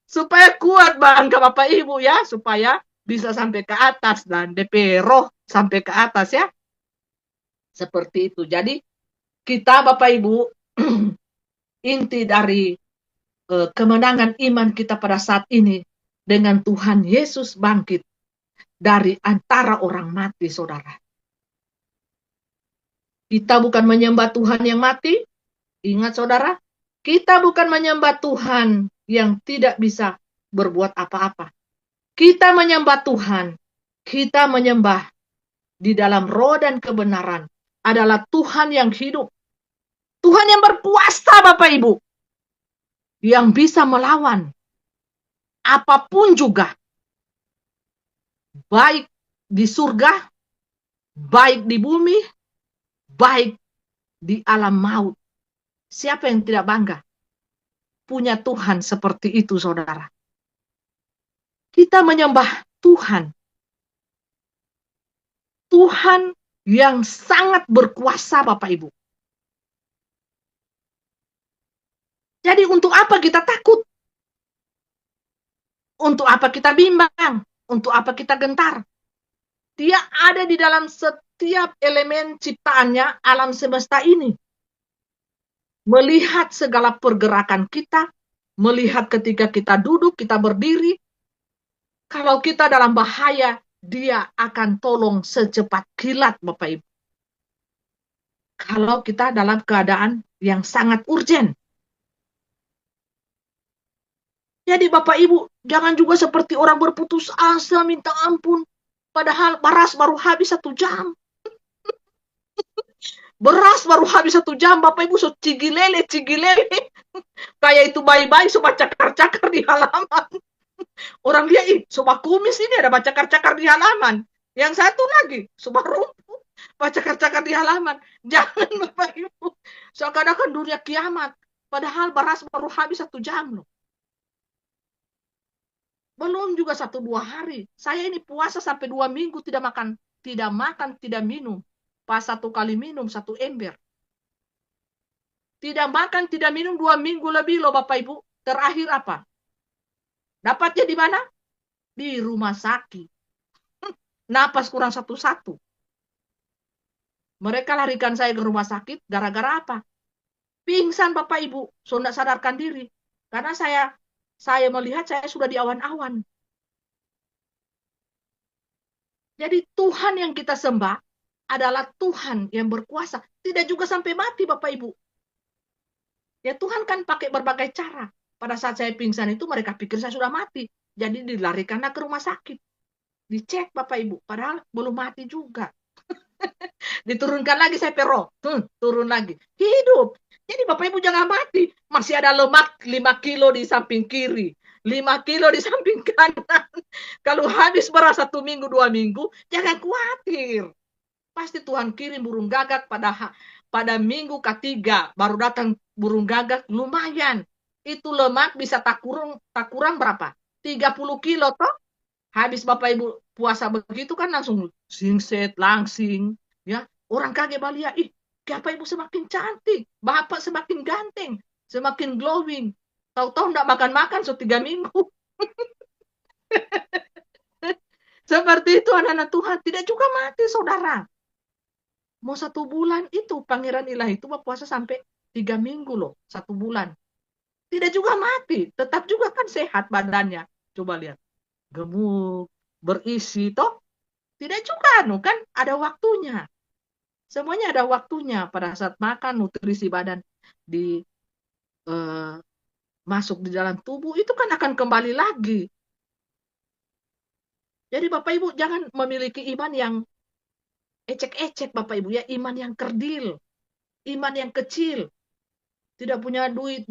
Supaya kuat Mbak Angka Bapak Ibu ya. Supaya bisa sampai ke atas. Dan DP roh sampai ke atas ya. Seperti itu. Jadi kita Bapak Ibu, inti dari kemenangan iman kita pada saat ini dengan Tuhan Yesus bangkit dari antara orang mati, saudara. Kita bukan menyembah Tuhan yang mati. Ingat saudara, kita bukan menyembah Tuhan yang tidak bisa berbuat apa-apa. Kita menyembah Tuhan. Kita menyembah di dalam roh dan kebenaran adalah Tuhan yang hidup. Tuhan yang berkuasa Bapak Ibu. Yang bisa melawan apapun juga. Baik di surga, baik di bumi, baik di alam maut. Siapa yang tidak bangga punya Tuhan seperti itu, saudara? Kita menyembah Tuhan. Tuhan yang sangat berkuasa, Bapak Ibu. Jadi untuk apa kita takut? Untuk apa kita bimbang? Untuk apa kita gentar? Dia ada di dalam setiap elemen ciptaannya, alam semesta ini. Melihat segala pergerakan kita, melihat ketika kita duduk, kita berdiri. Kalau kita dalam bahaya, dia akan tolong secepat kilat, Bapak Ibu. Kalau kita dalam keadaan yang sangat urgen. Jadi Bapak Ibu, jangan juga seperti orang berputus asa, minta ampun. Padahal beras baru habis 1 jam. Beras baru habis 1 jam, Bapak Ibu, so cigilele. Kayak itu bayi-bayi, so cakar-cakar di halaman. Orang dia, sobat kumis ini ada cakar-cakar di halaman. Yang satu lagi, sobat rumput, cakar-cakar di halaman. Jangan Bapak Ibu. Seakan-akan dunia kiamat. Padahal beras baru habis 1 jam loh. Belum juga 1-2 hari. Saya ini puasa sampai 2 minggu tidak makan, tidak minum. Pas 1 kali minum 1 ember. Tidak makan, tidak minum 2 minggu lebih loh Bapak Ibu. Terakhir apa? Dapatnya di mana? Di rumah sakit. Napas kurang 1. Mereka larikan saya ke rumah sakit gara-gara apa? Pingsan Bapak Ibu. So tidak sadarkan diri. Karena saya melihat saya sudah di awan-awan. Jadi Tuhan yang kita sembah adalah Tuhan yang berkuasa. Tidak juga sampai mati Bapak Ibu. Ya Tuhan kan pakai berbagai cara. Pada saat saya pingsan itu mereka pikir saya sudah mati. Jadi dilarikanlah ke rumah sakit. Dicek Bapak Ibu. Padahal belum mati juga. Diturunkan lagi saya perro. Turun lagi. Hidup. Jadi Bapak Ibu jangan mati. Masih ada lemak 5 kilo di samping kiri. 5 kilo di samping kanan. Kalau habis beras 1 minggu, 2 minggu, jangan khawatir. Pasti Tuhan kirim burung gagak pada minggu ketiga. Baru datang burung gagak, lumayan. Itu lemak bisa tak kurang berapa? 30 kilo toh. Habis Bapak Ibu puasa begitu kan langsung singset, langsing. Ya, orang kaget balia, Bapak Ibu semakin cantik, Bapak semakin ganteng, semakin glowing. Tahu-tahu enggak makan-makan 3 minggu. Seperti itu anak-anak Tuhan, tidak juga mati saudara. Mau 1 bulan itu Pangeran Ilahi itu puasa sampai 3 minggu loh, 1 bulan. Tidak juga mati, tetap juga kan sehat badannya. Coba lihat, gemuk, berisi toh. Tidak juga, kan ada waktunya. Semuanya ada waktunya. Pada saat makan, nutrisi badan masuk di dalam tubuh, itu kan akan kembali lagi. Jadi Bapak Ibu jangan memiliki iman yang ecek-ecek Bapak Ibu ya, iman yang kerdil, iman yang kecil. tidak punya duit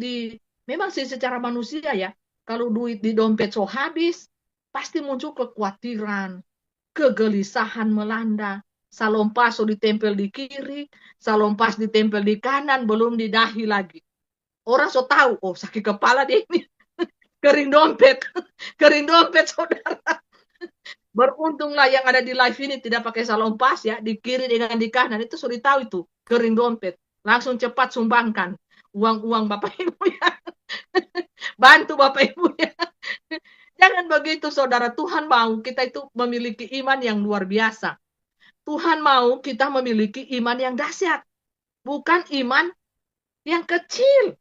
memang sih secara manusia ya, kalau duit di dompet so habis, pasti muncul kekhawatiran, kegelisahan melanda. Salompas so ditempel di kiri, salompas ditempel di kanan, belum di dahi lagi. Orang so tahu, oh sakit kepala dia ini, kering dompet, kering dompet saudara. Beruntunglah yang ada di live ini tidak pakai salompas ya, di kiri dengan di kanan, itu sudah tahu itu, kering dompet. Langsung cepat sumbangkan uang-uang Bapak Ibu ya. Bantu Bapak Ibu ya. Jangan begitu saudara, Tuhan mau kita itu memiliki iman yang luar biasa. Tuhan mau kita memiliki iman yang dahsyat, bukan iman yang kecil.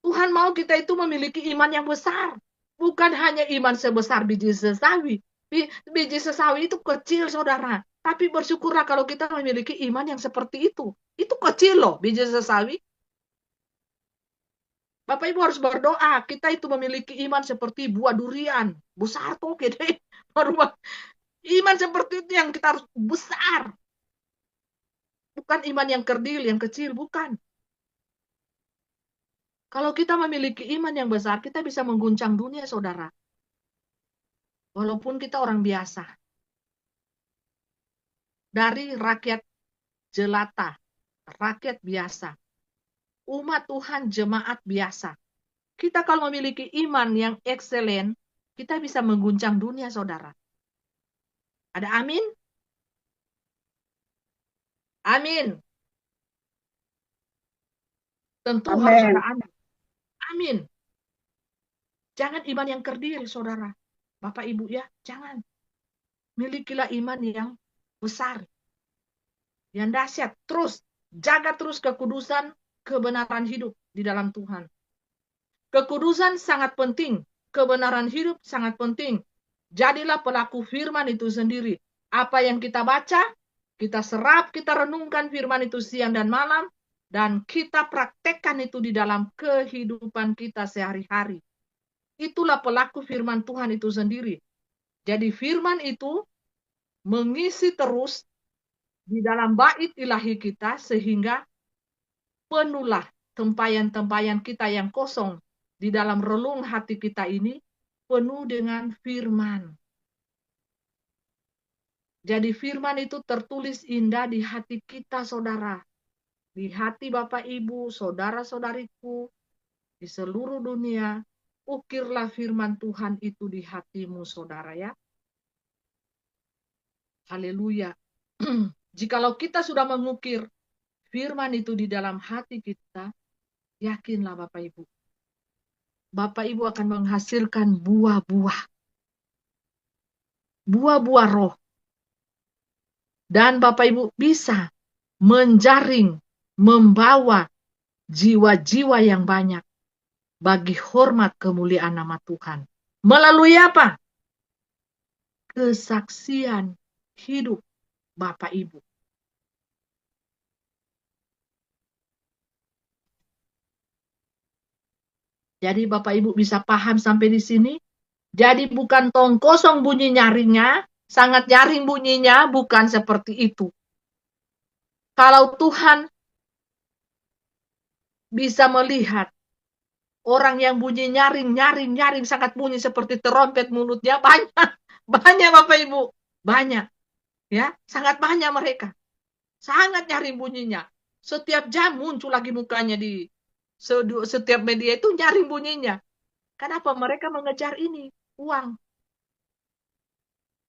Tuhan mau kita itu memiliki iman yang besar, bukan hanya iman sebesar biji sesawi. Biji sesawi itu kecil saudara, tapi bersyukurlah kalau kita memiliki iman yang seperti itu. Itu kecil loh biji sesawi. Bapak Ibu harus berdoa, kita itu memiliki iman seperti buah durian. Besar tuh gede. Iman seperti itu yang kita harus besar. Bukan iman yang kerdil, yang kecil, bukan. Kalau kita memiliki iman yang besar, kita bisa mengguncang dunia, saudara. Walaupun kita orang biasa. Dari rakyat jelata, rakyat biasa. Umat Tuhan, jemaat biasa. Kita kalau memiliki iman yang excellent, kita bisa mengguncang dunia, saudara. Ada amin? Amin. Tentu Amin. harus ada amin. Amin. Jangan iman yang kerdil, saudara. Bapak Ibu ya, jangan. Milikilah iman yang besar. Yang dahsyat. Terus, jaga terus kekudusan, kebenaran hidup di dalam Tuhan. Kekudusan sangat penting. Kebenaran hidup sangat penting. Jadilah pelaku firman itu sendiri. Apa yang kita baca, kita serap, kita renungkan firman itu siang dan malam, dan kita praktekkan itu di dalam kehidupan kita sehari-hari. Itulah pelaku firman Tuhan itu sendiri. Jadi firman itu mengisi terus di dalam bait ilahi kita sehingga penuhlah tempayan-tempayan kita yang kosong di dalam relung hati kita ini penuh dengan firman. Jadi firman itu tertulis indah di hati kita, saudara. Di hati Bapak Ibu, saudara-saudariku, di seluruh dunia. Ukirlah firman Tuhan itu di hatimu, saudara ya. Haleluya. Jikalau kita sudah mengukir firman itu di dalam hati kita, yakinlah Bapak Ibu. Bapak Ibu akan menghasilkan buah-buah. Buah-buah roh. Dan Bapak Ibu bisa menjaring, membawa jiwa-jiwa yang banyak bagi hormat kemuliaan nama Tuhan. Melalui apa? Kesaksian hidup Bapak Ibu. Jadi Bapak Ibu bisa paham sampai di sini? Jadi bukan tong kosong bunyi nyaringnya, sangat nyaring bunyinya, bukan seperti itu. Kalau Tuhan bisa melihat orang yang bunyi nyaring, sangat bunyi seperti terompet mulutnya, banyak Bapak Ibu, banyak. Ya, sangat banyak mereka. Sangat nyaring bunyinya. Setiap jam muncul lagi mukanya di setiap media itu nyaring bunyinya. Kenapa mereka mengejar ini? Uang.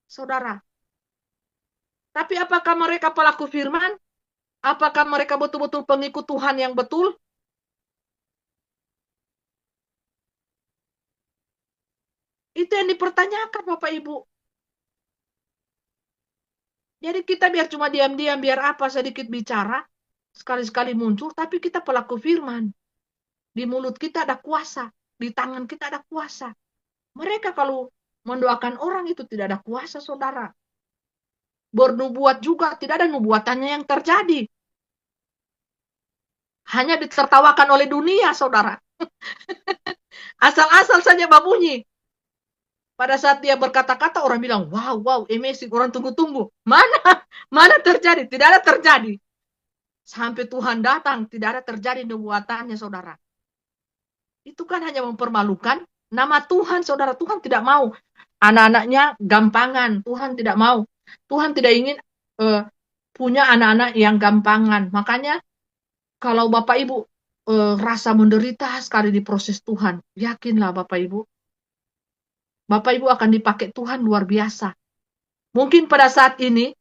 Saudara. Tapi apakah mereka pelaku firman? Apakah mereka betul-betul pengikut Tuhan yang betul? Itu yang dipertanyakan Bapak Ibu. Jadi kita biar cuma diam-diam, biar apa sedikit bicara, sekali-sekali muncul, tapi kita pelaku firman. Di mulut kita ada kuasa, di tangan kita ada kuasa. Mereka kalau mendoakan orang itu tidak ada kuasa, saudara. Bernubuat juga, tidak ada nubuatannya yang terjadi. Hanya ditertawakan oleh dunia, saudara. Asal-asal saja babunyi. Pada saat dia berkata-kata, orang bilang, wow, amazing, orang tunggu-tunggu. Mana terjadi? Tidak ada terjadi. Sampai Tuhan datang, tidak ada terjadi nubuatannya, saudara. Itu kan hanya mempermalukan nama Tuhan, saudara. Tuhan tidak mau anak-anaknya gampangan. Tuhan tidak mau. Tuhan tidak ingin punya anak-anak yang gampangan. Makanya kalau Bapak Ibu rasa menderita sekali di proses Tuhan, yakinlah Bapak Ibu. Bapak Ibu akan dipakai Tuhan luar biasa. Mungkin pada saat ini,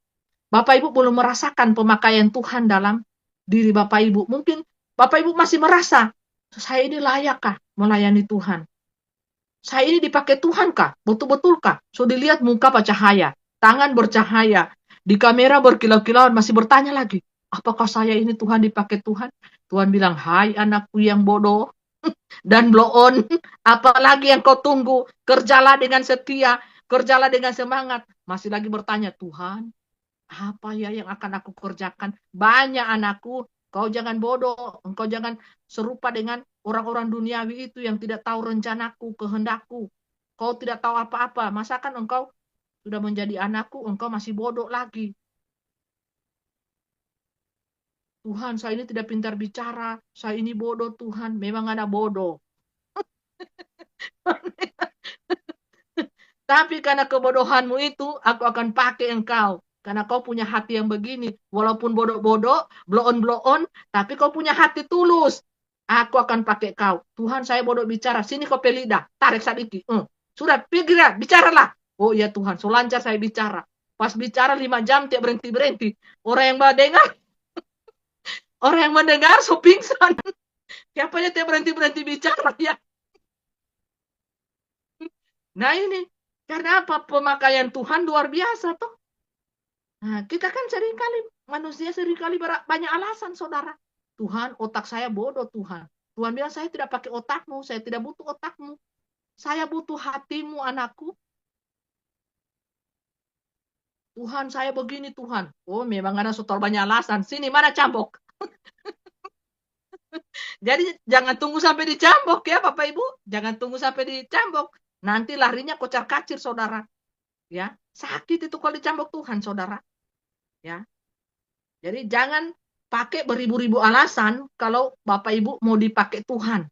Bapak Ibu belum merasakan pemakaian Tuhan dalam diri Bapak Ibu. Mungkin Bapak Ibu masih merasa, saya ini layakkah melayani Tuhan? Saya ini dipakai Tuhan kah? Betul-betul kah? So dilihat muka bercahaya, tangan bercahaya, di kamera berkilau-kilauan, masih bertanya lagi, apakah saya ini Tuhan dipakai Tuhan? Tuhan bilang, hai anakku yang bodoh dan blow on, apalagi yang kau tunggu? Kerjalah dengan setia, kerjalah dengan semangat. Masih lagi bertanya, Tuhan, apa ya yang akan aku kerjakan? Banyak anakku, kau jangan bodoh, engkau jangan serupa dengan orang-orang duniawi itu yang tidak tahu rencanaku, kehendakku. Kau tidak tahu apa-apa. Masakan engkau sudah menjadi anakku, engkau masih bodoh lagi. Tuhan, saya ini tidak pintar bicara. Saya ini bodoh, Tuhan. Memang ada bodoh. Tapi karena kebodohanmu itu, aku akan pakai engkau. Karena kau punya hati yang begini. Walaupun bodoh-bodoh, blow on, tapi kau punya hati tulus. Aku akan pakai kau. Tuhan, saya bodoh bicara. Sini kau pelidah. Tarik sadiki. Sudah, pergi ya, bicaralah. Oh ya Tuhan, so lancar saya bicara. Pas bicara 5 jam, tiap berhenti-berhenti. Orang yang mendengar, so pingsan. Siapanya tiap berhenti-berhenti bicara ya. Nah ini, karena apa? Pemakaian Tuhan luar biasa tuh. Nah, kita kan manusia seringkali banyak alasan, saudara. Tuhan, otak saya bodoh, Tuhan. Tuhan bilang, saya tidak pakai otakmu, saya tidak butuh otakmu. Saya butuh hatimu, anakku. Tuhan, saya begini, Tuhan. Oh, memang ada sotor banyak alasan. Sini, mana cambok? Jadi, jangan tunggu sampai dicambok ya, Bapak Ibu. Jangan tunggu sampai dicambok. Nanti larinya kocar-kacir, saudara. Ya, sakit itu kalau dicambok Tuhan, saudara. Ya. Jadi jangan pakai beribu-ribu alasan kalau Bapak Ibu mau dipakai Tuhan.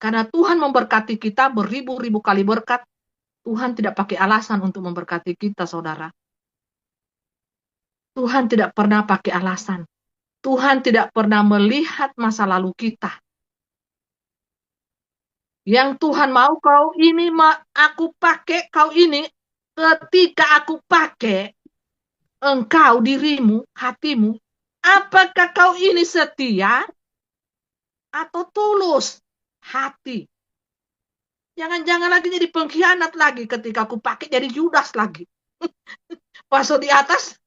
Karena Tuhan memberkati kita beribu-ribu kali berkat. Tuhan tidak pakai alasan untuk memberkati kita, saudara. Tuhan tidak pernah pakai alasan. Tuhan tidak pernah melihat masa lalu kita. Yang Tuhan mau kau ini, aku pakai kau ini. Ketika aku pakai engkau, dirimu, hatimu, apakah kau ini setia atau tulus hati? Jangan-jangan lagi jadi pengkhianat lagi ketika aku pakai jadi Judas lagi. Pas di atas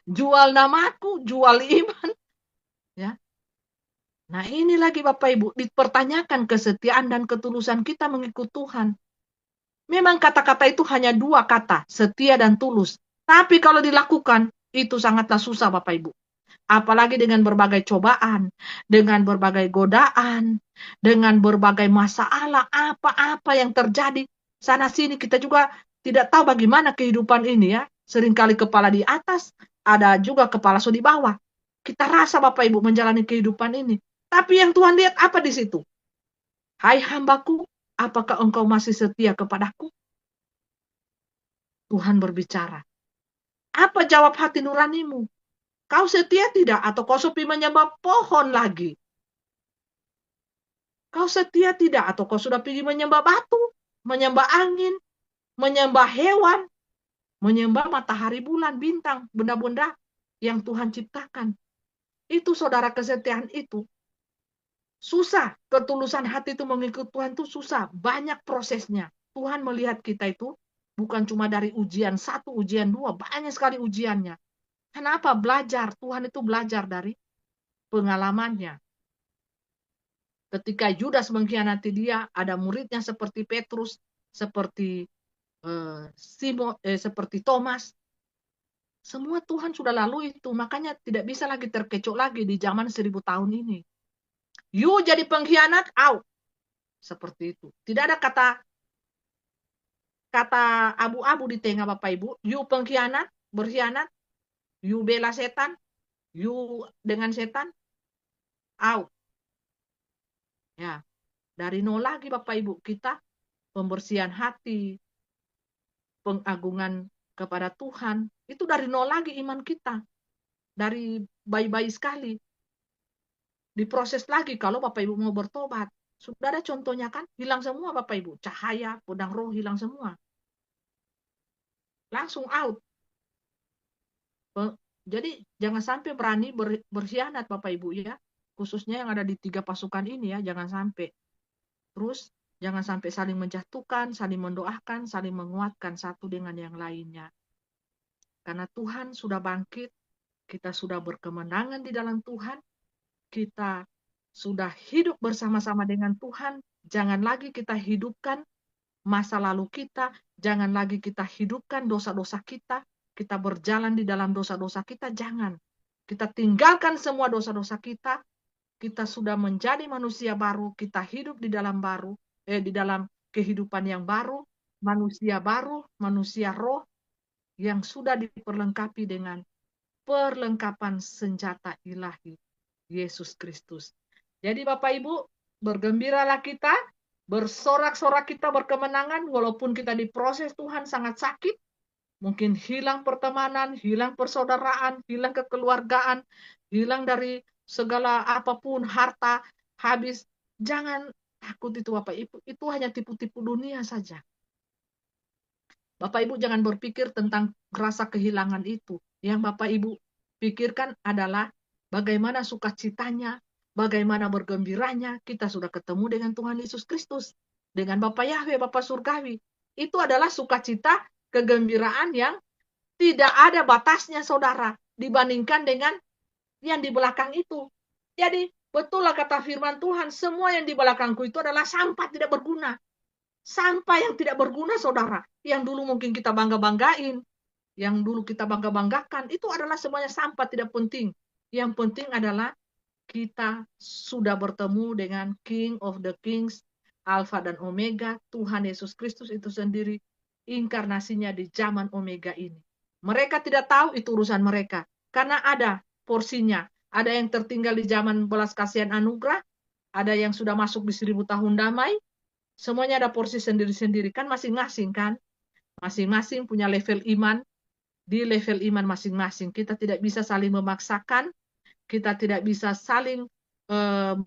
jual namaku, jual iman. Ya. Nah ini lagi Bapak Ibu, dipertanyakan kesetiaan dan ketulusan kita mengikut Tuhan. Memang kata-kata itu hanya 2 kata, setia dan tulus. Tapi kalau dilakukan, itu sangatlah susah Bapak Ibu. Apalagi dengan berbagai cobaan, dengan berbagai godaan, dengan berbagai masalah, apa-apa yang terjadi. Sana-sini kita juga tidak tahu bagaimana kehidupan ini ya. Seringkali kepala di atas, ada juga kepala di bawah. Kita rasa Bapak Ibu menjalani kehidupan ini. Tapi yang Tuhan lihat apa di situ? Hai hambaku, apakah engkau masih setia kepadaku? Tuhan berbicara. Apa jawab hati nuranimu? Kau setia tidak? Atau kau sepi menyembah pohon lagi? Kau setia tidak? Atau kau sudah pergi menyembah batu? Menyembah angin? Menyembah hewan? Menyembah matahari, bulan, bintang, benda-benda yang Tuhan ciptakan. Itu saudara, kesetiaan itu susah. Ketulusan hati itu mengikut Tuhan itu susah. Banyak prosesnya. Tuhan melihat kita itu bukan cuma dari ujian 1, ujian 2. Banyak sekali ujiannya. Kenapa? Belajar. Tuhan itu belajar dari pengalamannya. Ketika Judas mengkhianati dia, ada muridnya seperti Petrus, seperti seperti Thomas. Semua Tuhan sudah lalu itu. Makanya tidak bisa lagi terkecoh lagi di zaman 1000 tahun ini. You jadi pengkhianat, out. Seperti itu. Tidak ada kata abu-abu di tengah Bapak Ibu. You pengkhianat, berkhianat, you bela setan. You dengan setan, out. Ya, dari nol lagi Bapak Ibu, kita pembersihan hati, pengagungan kepada Tuhan, itu dari nol lagi iman kita. Dari bayi-bayi sekali. Diproses lagi kalau Bapak Ibu mau bertobat. Sudah ada contohnya kan? Hilang semua Bapak Ibu. Cahaya, pedang roh hilang semua. Langsung out. Jadi jangan sampai berani berkhianat Bapak Ibu ya. Khususnya yang ada di 3 pasukan ini ya. Jangan sampai. Terus jangan sampai saling menjatuhkan, saling mendoakan, saling menguatkan satu dengan yang lainnya. Karena Tuhan sudah bangkit. Kita sudah berkemenangan di dalam Tuhan. Kita sudah hidup bersama-sama dengan Tuhan. Jangan lagi kita hidupkan masa lalu kita, jangan lagi kita hidupkan dosa-dosa kita berjalan di dalam dosa-dosa kita, jangan. Kita tinggalkan semua dosa-dosa kita sudah menjadi manusia baru, kita hidup di dalam kehidupan yang baru, manusia roh yang sudah diperlengkapi dengan perlengkapan senjata ilahi, Yesus Kristus. Jadi Bapak Ibu, bergembiralah kita, bersorak-sorak kita berkemenangan, walaupun kita diproses Tuhan sangat sakit, mungkin hilang pertemanan, hilang persaudaraan, hilang kekeluargaan, hilang dari segala apapun, harta, habis. Jangan takut itu Bapak Ibu, itu hanya tipu-tipu dunia saja. Bapak Ibu jangan berpikir tentang rasa kehilangan itu. Yang Bapak Ibu pikirkan adalah bagaimana sukacitanya, bagaimana bergembiranya kita sudah ketemu dengan Tuhan Yesus Kristus. Dengan Bapak Yahweh, Bapak Surgawi. Itu adalah sukacita, kegembiraan yang tidak ada batasnya saudara. Dibandingkan dengan yang di belakang itu. Jadi betullah kata firman Tuhan, semua yang di belakangku itu adalah sampah tidak berguna. Sampah yang tidak berguna saudara. Yang dulu mungkin kita bangga-banggain, yang dulu kita bangga-banggakan, itu adalah semuanya sampah tidak penting. Yang penting adalah kita sudah bertemu dengan King of the Kings, Alpha dan Omega, Tuhan Yesus Kristus itu sendiri, inkarnasinya di zaman Omega ini. Mereka tidak tahu itu urusan mereka, karena ada porsinya. Ada yang tertinggal di zaman belas kasihan anugerah, ada yang sudah masuk di 1000 tahun damai, semuanya ada porsi sendiri-sendiri, kan masing-masing kan? Masing-masing punya level iman, di level iman masing-masing. Kita tidak bisa saling memaksakan, kita tidak bisa saling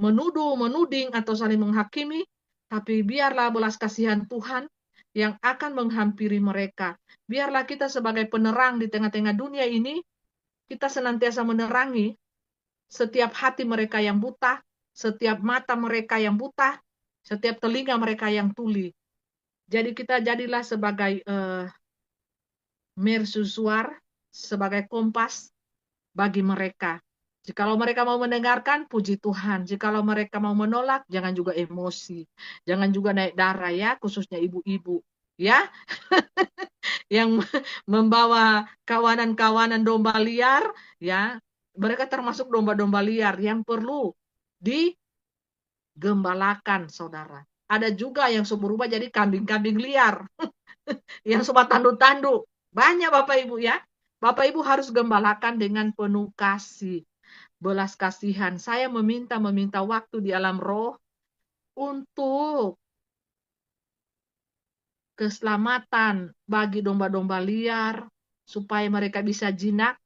menuduh, menuding, atau saling menghakimi, tapi biarlah belas kasihan Tuhan yang akan menghampiri mereka. Biarlah kita sebagai penerang di tengah-tengah dunia ini, kita senantiasa menerangi setiap hati mereka yang buta, setiap mata mereka yang buta, setiap telinga mereka yang tuli. Jadi kita jadilah sebagai mercusuar, sebagai kompas bagi mereka. Jikalau mereka mau mendengarkan, puji Tuhan. Jikalau mereka mau menolak, jangan juga emosi. Jangan juga naik darah ya, khususnya ibu-ibu. Ya, yang membawa kawanan-kawanan domba liar, ya, mereka termasuk domba-domba liar yang perlu digembalakan, saudara. Ada juga yang berubah jadi kambing-kambing liar, yang sobat tanduk-tanduk. Banyak Bapak Ibu ya. Bapak Ibu harus gembalakan dengan penuh kasih, belas kasihan. Saya meminta waktu di alam roh untuk keselamatan bagi domba-domba liar, supaya mereka bisa jinak.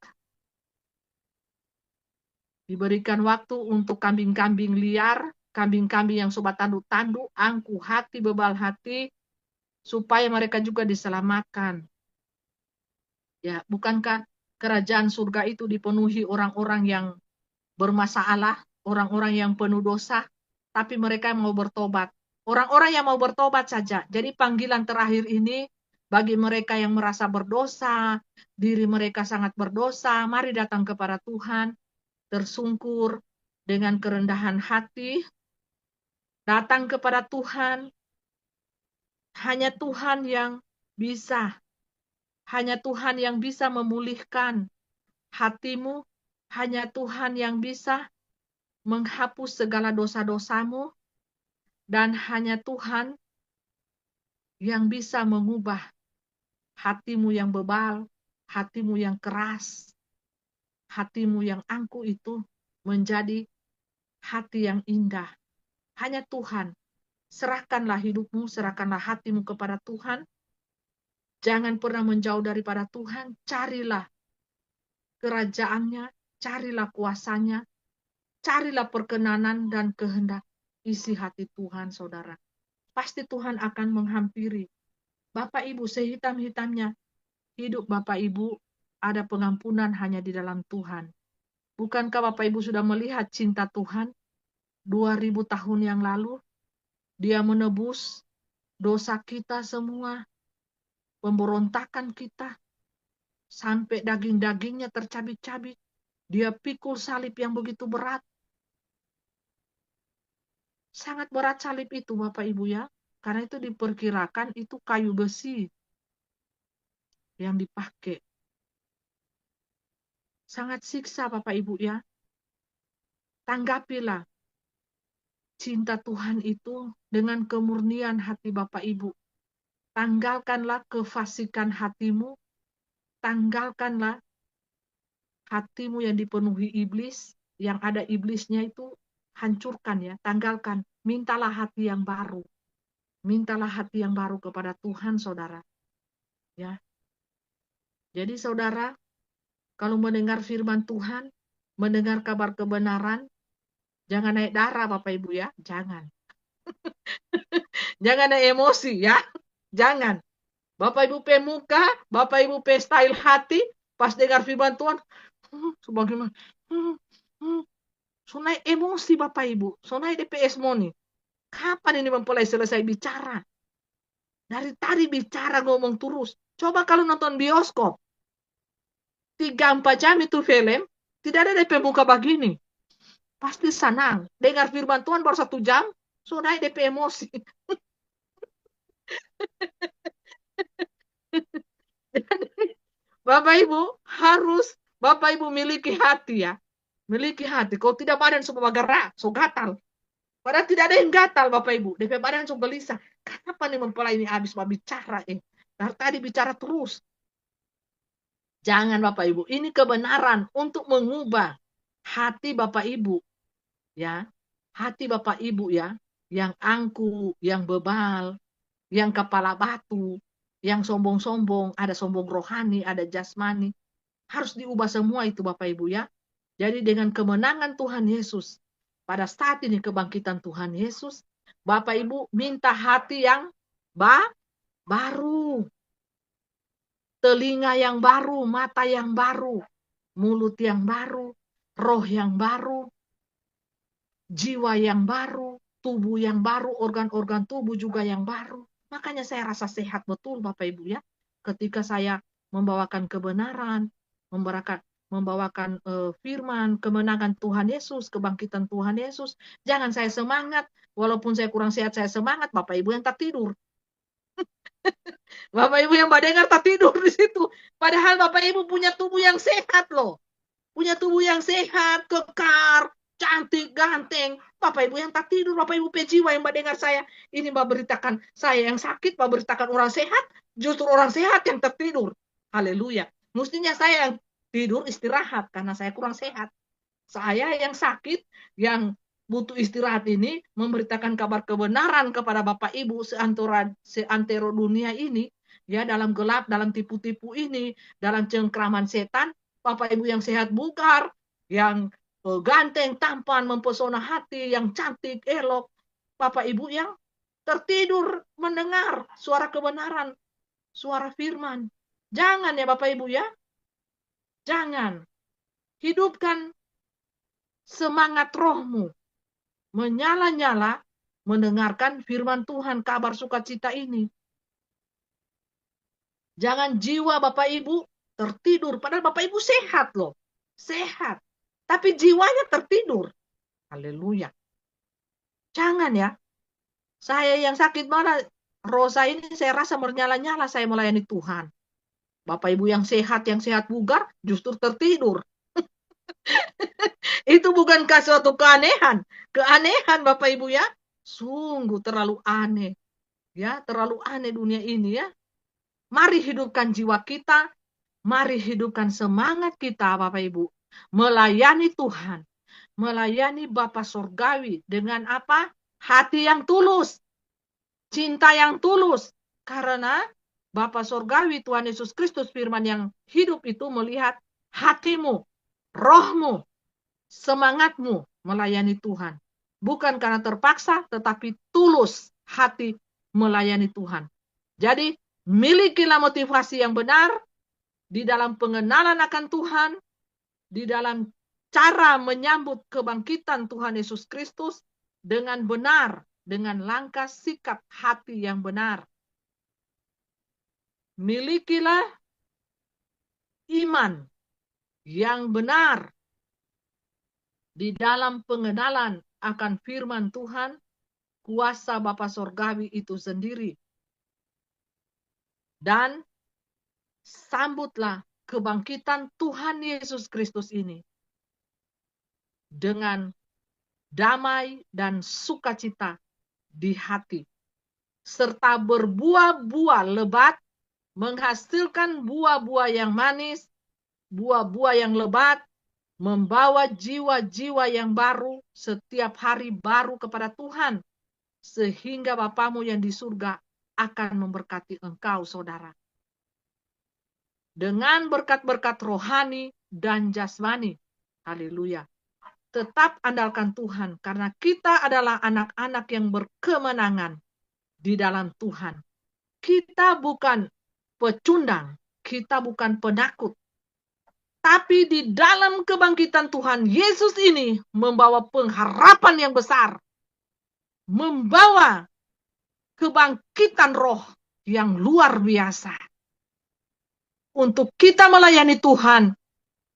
Diberikan waktu untuk kambing-kambing liar, kambing-kambing yang sobat tanduk-tanduk, angkuh hati, bebal hati, supaya mereka juga diselamatkan. Ya, bukankah kerajaan surga itu dipenuhi orang-orang yang bermasalah, orang-orang yang penuh dosa, tapi mereka mau bertobat. Orang-orang yang mau bertobat saja. Jadi panggilan terakhir ini bagi mereka yang merasa berdosa, diri mereka sangat berdosa, mari datang kepada Tuhan, tersungkur dengan kerendahan hati, datang kepada Tuhan. Hanya Tuhan yang bisa, hanya Tuhan yang bisa memulihkan hatimu, hanya Tuhan yang bisa menghapus segala dosa-dosamu, dan hanya Tuhan yang bisa mengubah hatimu yang bebal, hatimu yang keras, hatimu yang angkuh itu menjadi hati yang indah. Hanya Tuhan. Serahkanlah hidupmu, serahkanlah hatimu kepada Tuhan. Jangan pernah menjauh daripada Tuhan. Carilah kerajaannya, carilah kuasanya, carilah perkenanan dan kehendak isi hati Tuhan, saudara. Pasti Tuhan akan menghampiri. Bapak Ibu, sehitam-hitamnya hidup Bapak Ibu, ada pengampunan hanya di dalam Tuhan. Bukankah Bapak Ibu sudah melihat cinta Tuhan 2000 tahun yang lalu? Dia menebus dosa kita semua, pemberontakan kita, sampai daging-dagingnya tercabik-cabik. Dia pikul salib yang begitu berat. Sangat berat salib itu Bapak Ibu ya. Karena itu diperkirakan itu kayu besi yang dipakai. Sangat siksa Bapak Ibu ya. Tanggapilah cinta Tuhan itu dengan kemurnian hati Bapak Ibu. Tanggalkanlah kefasikan hatimu. Tanggalkanlah hatimu yang dipenuhi iblis, yang ada iblisnya itu hancurkan ya, tanggalkan. Mintalah hati yang baru. Mintalah hati yang baru kepada Tuhan, saudara. Ya. Jadi saudara, kalau mendengar firman Tuhan, mendengar kabar kebenaran, jangan naik darah Bapak Ibu ya, jangan. Jangan naik emosi ya, jangan. Bapak Ibu pemuka, Bapak Ibu style hati, pas dengar firman Tuhan, sebagaimana, so naik emosi Bapak Ibu, so naik DPS Moni. Kapan ini mempelai selesai bicara? Dari tadi bicara ngomong terus. Coba kalau nonton bioskop, 3-4 jam itu film, tidak ada DP muka begini. Pasti senang. Dengar firman Tuhan baru 1 jam, so naik DP emosi. Bapak Ibu harus, Bapak Ibu miliki hati ya. Miliki hati. Kalau tidak badan so bergerak, so gatal. Padahal tidak ada yang gatal Bapak Ibu. DP badan so gelisah. Kenapa nih mempelai ini habis bicara? Dari tadi bicara terus. Jangan Bapak Ibu. Ini kebenaran untuk mengubah hati Bapak Ibu. Ya. Hati Bapak Ibu ya. Yang angkuh, yang bebal, yang kepala batu, yang sombong-sombong, ada sombong rohani, ada jasmani. Harus diubah semua itu Bapak Ibu ya. Jadi dengan kemenangan Tuhan Yesus, pada saat ini kebangkitan Tuhan Yesus, Bapak Ibu minta hati yang baru. Telinga yang baru, mata yang baru, mulut yang baru, roh yang baru, jiwa yang baru, tubuh yang baru, organ-organ tubuh juga yang baru. Makanya saya rasa sehat betul Bapak Ibu ya. Ketika saya membawakan kebenaran, membawakan firman, kemenangan Tuhan Yesus, kebangkitan Tuhan Yesus. Jangan saya semangat, walaupun saya kurang sehat saya semangat, Bapak Ibu yang tak tidur. Bapak Ibu yang dengar tak tidur di situ. Padahal Bapak Ibu punya tubuh yang sehat loh. Punya tubuh yang sehat, kekar, cantik, ganteng. Bapak Ibu yang tak tidur, Bapak Ibu pejiwa yang dengar saya. Ini Mbak beritakan saya yang sakit, Mbak beritakan orang sehat. Justru orang sehat yang tertidur. Haleluya. Mestinya saya yang tidur istirahat karena saya kurang sehat. Saya yang sakit, yang butuh istirahat ini memberitakan kabar kebenaran kepada Bapak Ibu seantero dunia ini, ya dalam gelap, dalam tipu-tipu ini, dalam cengkraman setan. Bapak Ibu yang sehat bugar, yang ganteng, tampan, mempesona hati, yang cantik, elok. Bapak Ibu yang tertidur mendengar suara kebenaran, suara firman. Jangan ya Bapak Ibu ya. Jangan. Hidupkan semangat rohmu. Menyala-nyala mendengarkan firman Tuhan, kabar sukacita ini. Jangan jiwa Bapak Ibu tertidur. Padahal Bapak Ibu sehat loh. Sehat. Tapi jiwanya tertidur. Haleluya. Jangan ya. Saya yang sakit malah Rosa ini saya rasa menyala-nyala saya melayani Tuhan. Bapak Ibu yang sehat bugar justru tertidur. Itu bukankah suatu keanehan? Keanehan Bapak Ibu ya. Sungguh terlalu aneh. Ya, terlalu aneh dunia ini ya. Mari hidupkan jiwa kita. Mari hidupkan semangat kita Bapak Ibu. Melayani Tuhan, melayani Bapa Surgawi dengan apa? Hati yang tulus, cinta yang tulus. Karena Bapa Surgawi Tuhan Yesus Kristus firman yang hidup itu melihat hatimu, rohmu, semangatmu melayani Tuhan. Bukan karena terpaksa, tetapi tulus hati melayani Tuhan. Jadi, milikilah motivasi yang benar di dalam pengenalan akan Tuhan, di dalam cara menyambut kebangkitan Tuhan Yesus Kristus dengan benar, dengan langkah sikap hati yang benar. Milikilah iman yang benar di dalam pengenalan akan firman Tuhan, kuasa Bapa Surgawi itu sendiri. Dan sambutlah kebangkitan Tuhan Yesus Kristus ini dengan damai dan sukacita di hati, serta berbuah-buah lebat, menghasilkan buah-buah yang manis, buah-buah yang lebat, membawa jiwa-jiwa yang baru setiap hari baru kepada Tuhan, sehingga Bapamu yang di surga akan memberkati engkau, saudara. Dengan berkat-berkat rohani dan jasmani. Haleluya. Tetap andalkan Tuhan, karena kita adalah anak-anak yang berkemenangan di dalam Tuhan. Kita bukan pecundang, kita bukan penakut. Tapi di dalam kebangkitan Tuhan Yesus ini membawa pengharapan yang besar. Membawa kebangkitan roh yang luar biasa. Untuk kita melayani Tuhan,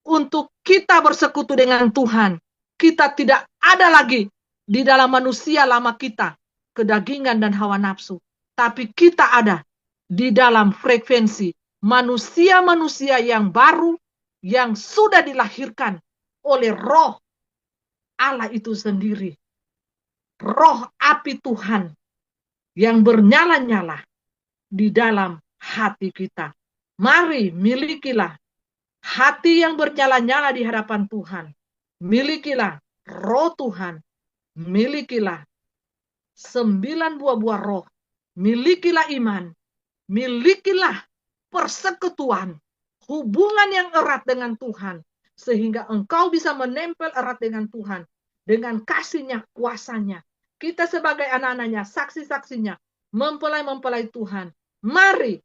untuk kita bersekutu dengan Tuhan, kita tidak ada lagi di dalam manusia lama kita, kedagingan dan hawa nafsu. Tapi kita ada di dalam frekuensi manusia-manusia yang baru, yang sudah dilahirkan oleh roh Allah itu sendiri. Roh api Tuhan yang bernyala-nyala di dalam hati kita. Mari milikilah hati yang bernyala-nyala di hadapan Tuhan. Milikilah roh Tuhan. Milikilah 9 buah-buah roh. Milikilah iman. Milikilah persekutuan. Hubungan yang erat dengan Tuhan. Sehingga engkau bisa menempel erat dengan Tuhan. Dengan kasihnya, kuasanya. Kita sebagai anak-anaknya, saksi-saksinya. Mempelai-mempelai Tuhan. Mari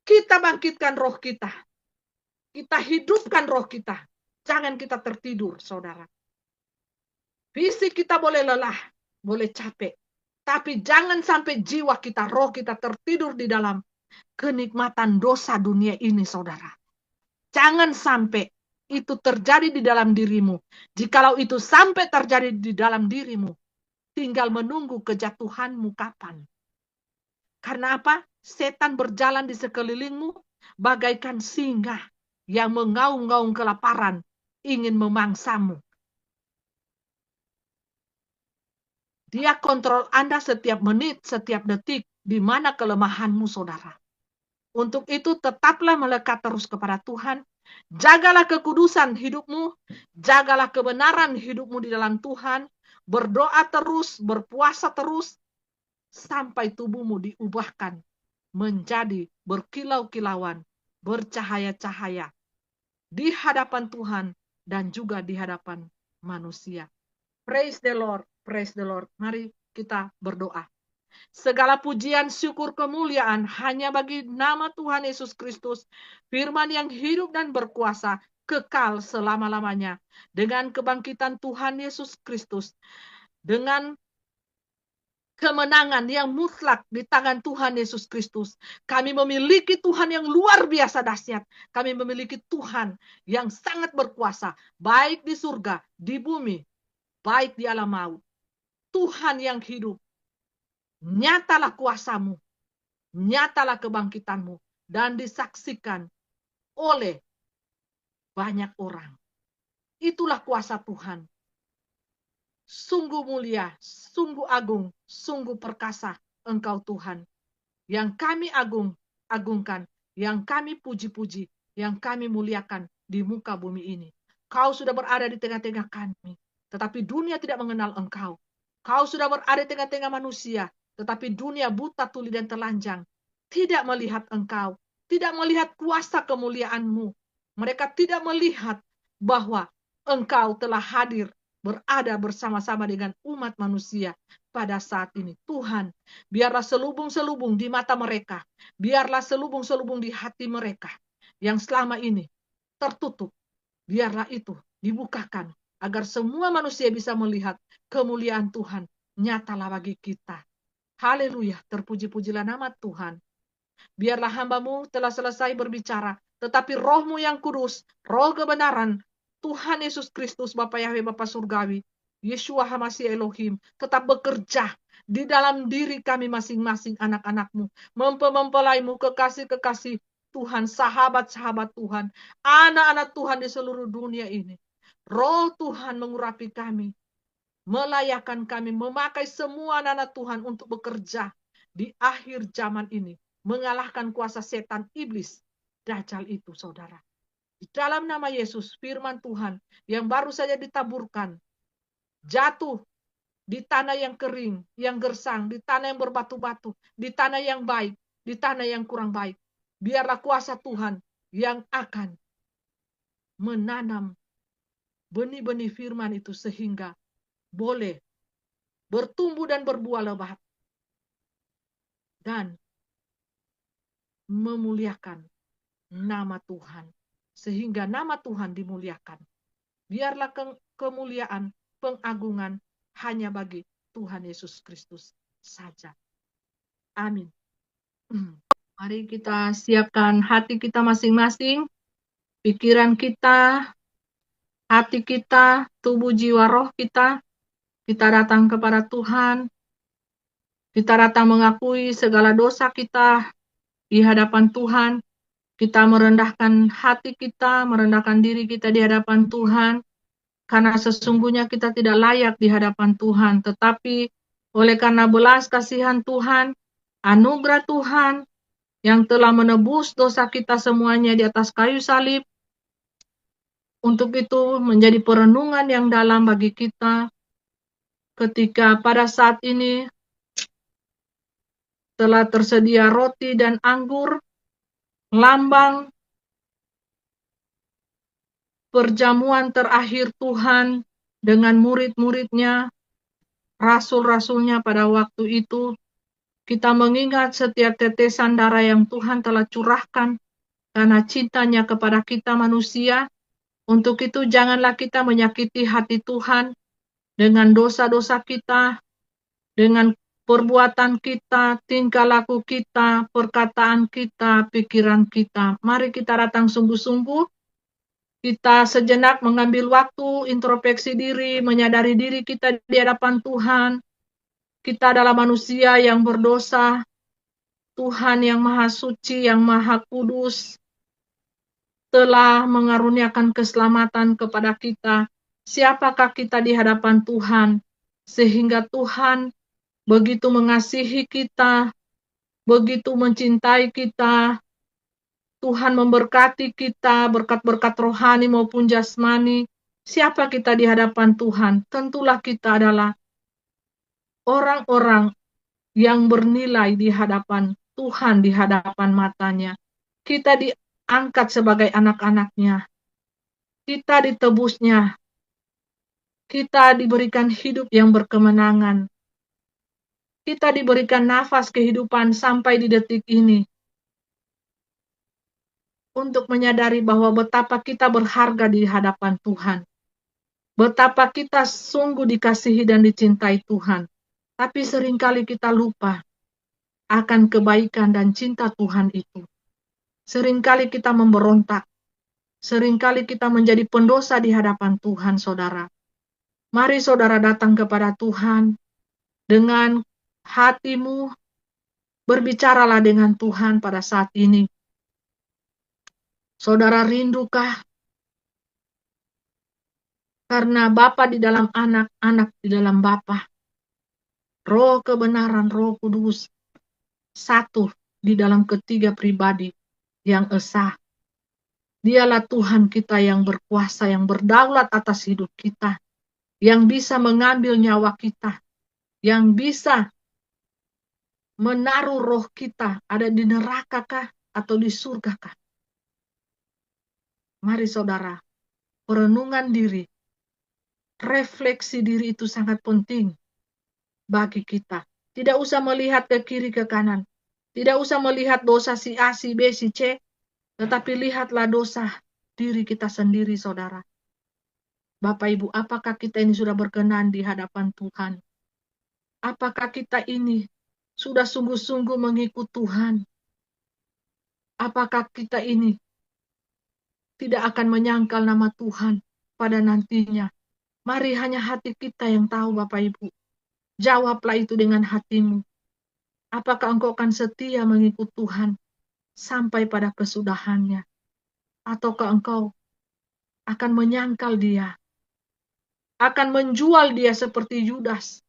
kita bangkitkan roh kita. Kita hidupkan roh kita. Jangan kita tertidur, saudara. Fisik kita boleh lelah, boleh capek. Tapi jangan sampai jiwa kita, roh kita tertidur di dalam kenikmatan dosa dunia ini, saudara. Jangan sampai itu terjadi di dalam dirimu. Jikalau itu sampai terjadi di dalam dirimu, tinggal menunggu kejatuhanmu kapan. Karena apa? Setan berjalan di sekelilingmu bagaikan singa yang mengaung-ngaung kelaparan, ingin memangsamu. Dia kontrol Anda setiap menit, setiap detik, di mana kelemahanmu, saudara. Untuk itu tetaplah melekat terus kepada Tuhan. Jagalah kekudusan hidupmu, jagalah kebenaran hidupmu di dalam Tuhan. Berdoa terus, berpuasa terus, sampai tubuhmu diubahkan menjadi berkilau-kilauan, bercahaya-cahaya di hadapan Tuhan dan juga di hadapan manusia. Praise the Lord, praise the Lord. Mari kita berdoa. Segala pujian, syukur, kemuliaan hanya bagi nama Tuhan Yesus Kristus, firman yang hidup dan berkuasa, kekal selama-lamanya. Dengan kebangkitan Tuhan Yesus Kristus, dengan kemenangan yang mutlak di tangan Tuhan Yesus Kristus. Kami memiliki Tuhan yang luar biasa dahsyat. Kami memiliki Tuhan yang sangat berkuasa, baik di surga, di bumi, baik di alam maut. Tuhan yang hidup. Nyatalah kuasamu, nyatalah kebangkitanmu, dan disaksikan oleh banyak orang. Itulah kuasa Tuhan. Sungguh mulia, sungguh agung, sungguh perkasa Engkau Tuhan. Yang kami agungkan, yang kami puji-puji, yang kami muliakan di muka bumi ini. Kau sudah berada di tengah-tengah kami, tetapi dunia tidak mengenal Engkau. Kau sudah berada di tengah-tengah manusia, tetapi dunia buta, tuli, dan telanjang tidak melihat Engkau, tidak melihat kuasa kemuliaan-Mu. Mereka tidak melihat bahwa Engkau telah hadir, berada bersama-sama dengan umat manusia pada saat ini. Tuhan, biarlah selubung-selubung di mata mereka, biarlah selubung-selubung di hati mereka yang selama ini tertutup. Biarlah itu dibukakan agar semua manusia bisa melihat kemuliaan Tuhan nyatalah bagi kita. Haleluya, terpuji-pujilah nama Tuhan. Biarlah hamba-Mu telah selesai berbicara, tetapi Roh-Mu yang kudus, Roh kebenaran, Tuhan Yesus Kristus, Bapa Yahweh, Bapa Surgawi, Yeshua HaMashiach Elohim, tetap bekerja di dalam diri kami masing-masing anak-anak-Mu, mempelai-Mu, kekasih-kekasih Tuhan, sahabat-sahabat Tuhan, anak-anak Tuhan di seluruh dunia ini. Roh Tuhan mengurapi kami, melayakkan kami, memakai semua anak-anak Tuhan untuk bekerja di akhir zaman ini, mengalahkan kuasa setan iblis, Dajjal itu, saudara. Di dalam nama Yesus, firman Tuhan yang baru saja ditaburkan, jatuh di tanah yang kering, yang gersang, di tanah yang berbatu-batu, di tanah yang baik, di tanah yang kurang baik. Biarlah kuasa Tuhan yang akan menanam benih-benih firman itu sehingga boleh bertumbuh dan berbuah lebat dan memuliakan nama Tuhan, sehingga nama Tuhan dimuliakan. Biarlah kemuliaan, pengagungan hanya bagi Tuhan Yesus Kristus saja. Amin. Mari kita siapkan hati kita masing-masing, pikiran kita, hati kita, tubuh, jiwa, roh kita. Kita datang kepada Tuhan. Kita datang mengakui segala dosa kita di hadapan Tuhan. Kita merendahkan hati kita, merendahkan diri kita di hadapan Tuhan. Karena sesungguhnya kita tidak layak di hadapan Tuhan. Tetapi oleh karena belas kasihan Tuhan, anugerah Tuhan yang telah menebus dosa kita semuanya di atas kayu salib, untuk itu menjadi perenungan yang dalam bagi kita ketika pada saat ini telah tersedia roti dan anggur, lambang perjamuan terakhir Tuhan dengan murid-muridnya, rasul-rasulnya pada waktu itu. Kita mengingat setiap tetesan darah yang Tuhan telah curahkan karena cintanya kepada kita manusia. Untuk itu janganlah kita menyakiti hati Tuhan dengan dosa-dosa kita, dengan perbuatan kita, tingkah laku kita, perkataan kita, pikiran kita. Mari kita datang sungguh-sungguh. Kita sejenak mengambil waktu, introspeksi diri, menyadari diri kita di hadapan Tuhan. Kita adalah manusia yang berdosa. Tuhan yang Maha Suci, yang Maha Kudus, telah mengaruniakan keselamatan kepada kita. Siapakah kita di hadapan Tuhan? Sehingga Tuhan begitu mengasihi kita, begitu mencintai kita. Tuhan memberkati kita, berkat-berkat rohani maupun jasmani. Siapa kita di hadapan Tuhan? Tentulah kita adalah orang-orang yang bernilai di hadapan Tuhan, di hadapan matanya. Kita diangkat sebagai anak-anaknya. Kita ditebusnya. Kita diberikan hidup yang berkemenangan. Kita diberikan nafas kehidupan sampai di detik ini. Untuk menyadari bahwa betapa kita berharga di hadapan Tuhan. Betapa kita sungguh dikasihi dan dicintai Tuhan. Tapi seringkali kita lupa akan kebaikan dan cinta Tuhan itu. Seringkali kita memberontak. Seringkali kita menjadi pendosa di hadapan Tuhan, saudara. Mari saudara datang kepada Tuhan dengan hatimu. Berbicaralah dengan Tuhan pada saat ini. Saudara rindukah? Karena Bapa di dalam anak, anak di dalam Bapa. Roh kebenaran, Roh Kudus. Satu di dalam ketiga pribadi yang esa. Dialah Tuhan kita yang berkuasa, yang berdaulat atas hidup kita, yang bisa mengambil nyawa kita, yang bisa menaruh roh kita ada di neraka kah atau di surga kah. Mari saudara, perenungan diri, refleksi diri itu sangat penting bagi kita. Tidak usah melihat ke kiri ke kanan. Tidak usah melihat dosa si A, si B, si C. Tetapi lihatlah dosa diri kita sendiri, saudara. Bapak Ibu, apakah kita ini sudah berkenan di hadapan Tuhan? Apakah kita ini sudah sungguh-sungguh mengikut Tuhan? Apakah kita ini tidak akan menyangkal nama Tuhan pada nantinya? Mari hanya hati kita yang tahu, Bapak Ibu. Jawablah itu dengan hatimu. Apakah engkau akan setia mengikut Tuhan sampai pada kesudahannya? Ataukah engkau akan menyangkal dia? Akan menjual dia seperti Yudas?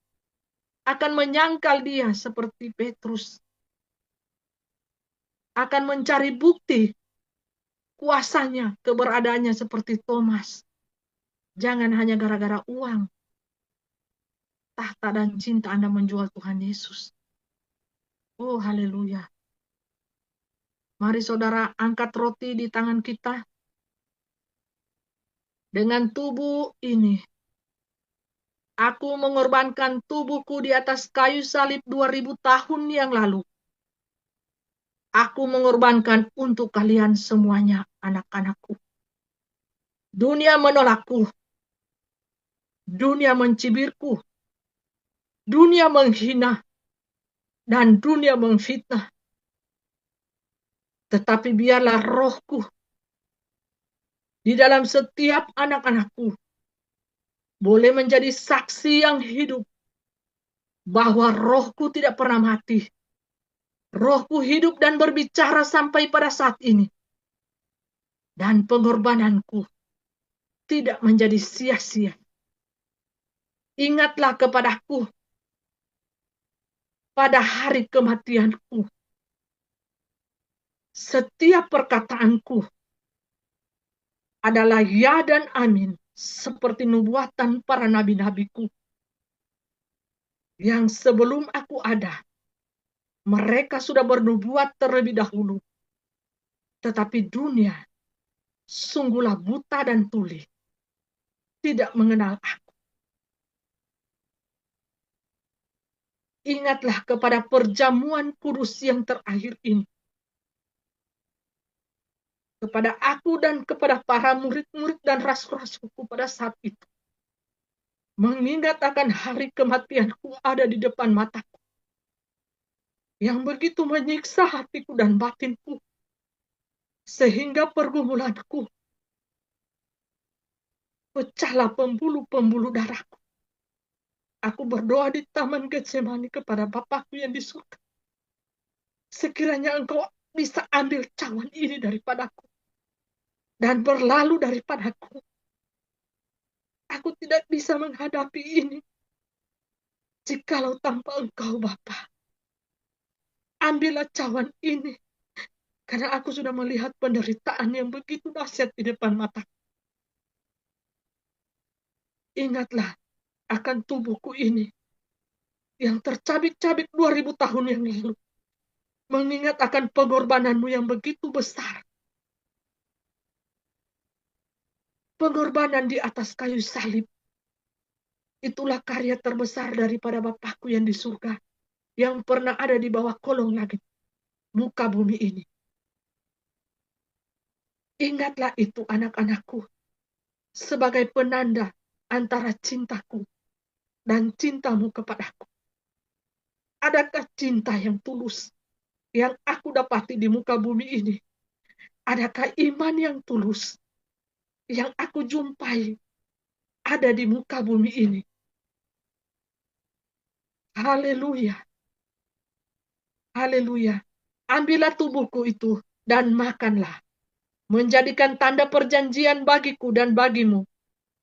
Akan menyangkal dia seperti Petrus? Akan mencari bukti kuasanya, keberadaannya seperti Thomas? Jangan hanya gara-gara uang, tahta dan cinta Anda menjual Tuhan Yesus. Oh, haleluya. Mari saudara angkat roti di tangan kita. Dengan tubuh ini, aku mengorbankan tubuhku di atas kayu salib 2000 tahun yang lalu. Aku mengorbankan untuk kalian semuanya, anak-anakku. Dunia menolakku. Dunia mencibirku. Dunia menghina. Dan dunia memfitnah. Tetapi biarlah rohku di dalam setiap anak-anakku boleh menjadi saksi yang hidup bahwa rohku tidak pernah mati. Rohku hidup dan berbicara sampai pada saat ini. Dan pengorbananku tidak menjadi sia-sia. Ingatlah kepadaku pada hari kematianku. Setiap perkataanku adalah ya dan amin, seperti nubuatan para nabi-nabiku. Yang sebelum aku ada, mereka sudah bernubuat terlebih dahulu. Tetapi dunia sungguhlah buta dan tuli, tidak mengenal aku. Ingatlah kepada perjamuan kudus yang terakhir ini. Kepada aku dan kepada para murid-murid dan rasul-rasulku pada saat itu. Mengingat akan hari kematianku ada di depan mataku. Yang begitu menyiksa hatiku dan batinku. Sehingga pergumulanku pecahlah pembuluh-pembuluh darahku. Aku berdoa di Taman Getsemani kepada Bapakku yang di surga. Sekiranya engkau bisa ambil cawan ini daripadaku. Dan berlalu daripadaku. Aku tidak bisa menghadapi ini. Jikalau tanpa engkau, Bapa. Ambillah cawan ini. Karena aku sudah melihat penderitaan yang begitu dahsyat di depan mataku. Ingatlah akan tubuhku ini. Yang tercabik-cabik 2000 tahun yang lalu. Mengingat akan pengorbananmu yang begitu besar. Pengorbanan di atas kayu salib. Itulah karya terbesar daripada Bapakku yang di surga. Yang pernah ada di bawah kolong langit. Muka bumi ini. Ingatlah itu anak-anakku. Sebagai penanda antara cintaku dan cintamu kepadaku. Adakah cinta yang tulus yang aku dapati di muka bumi ini? Adakah iman yang tulus yang aku jumpai ada di muka bumi ini? Haleluya. Haleluya. Ambillah tubuhku itu dan makanlah. Menjadikan tanda perjanjian bagiku dan bagimu,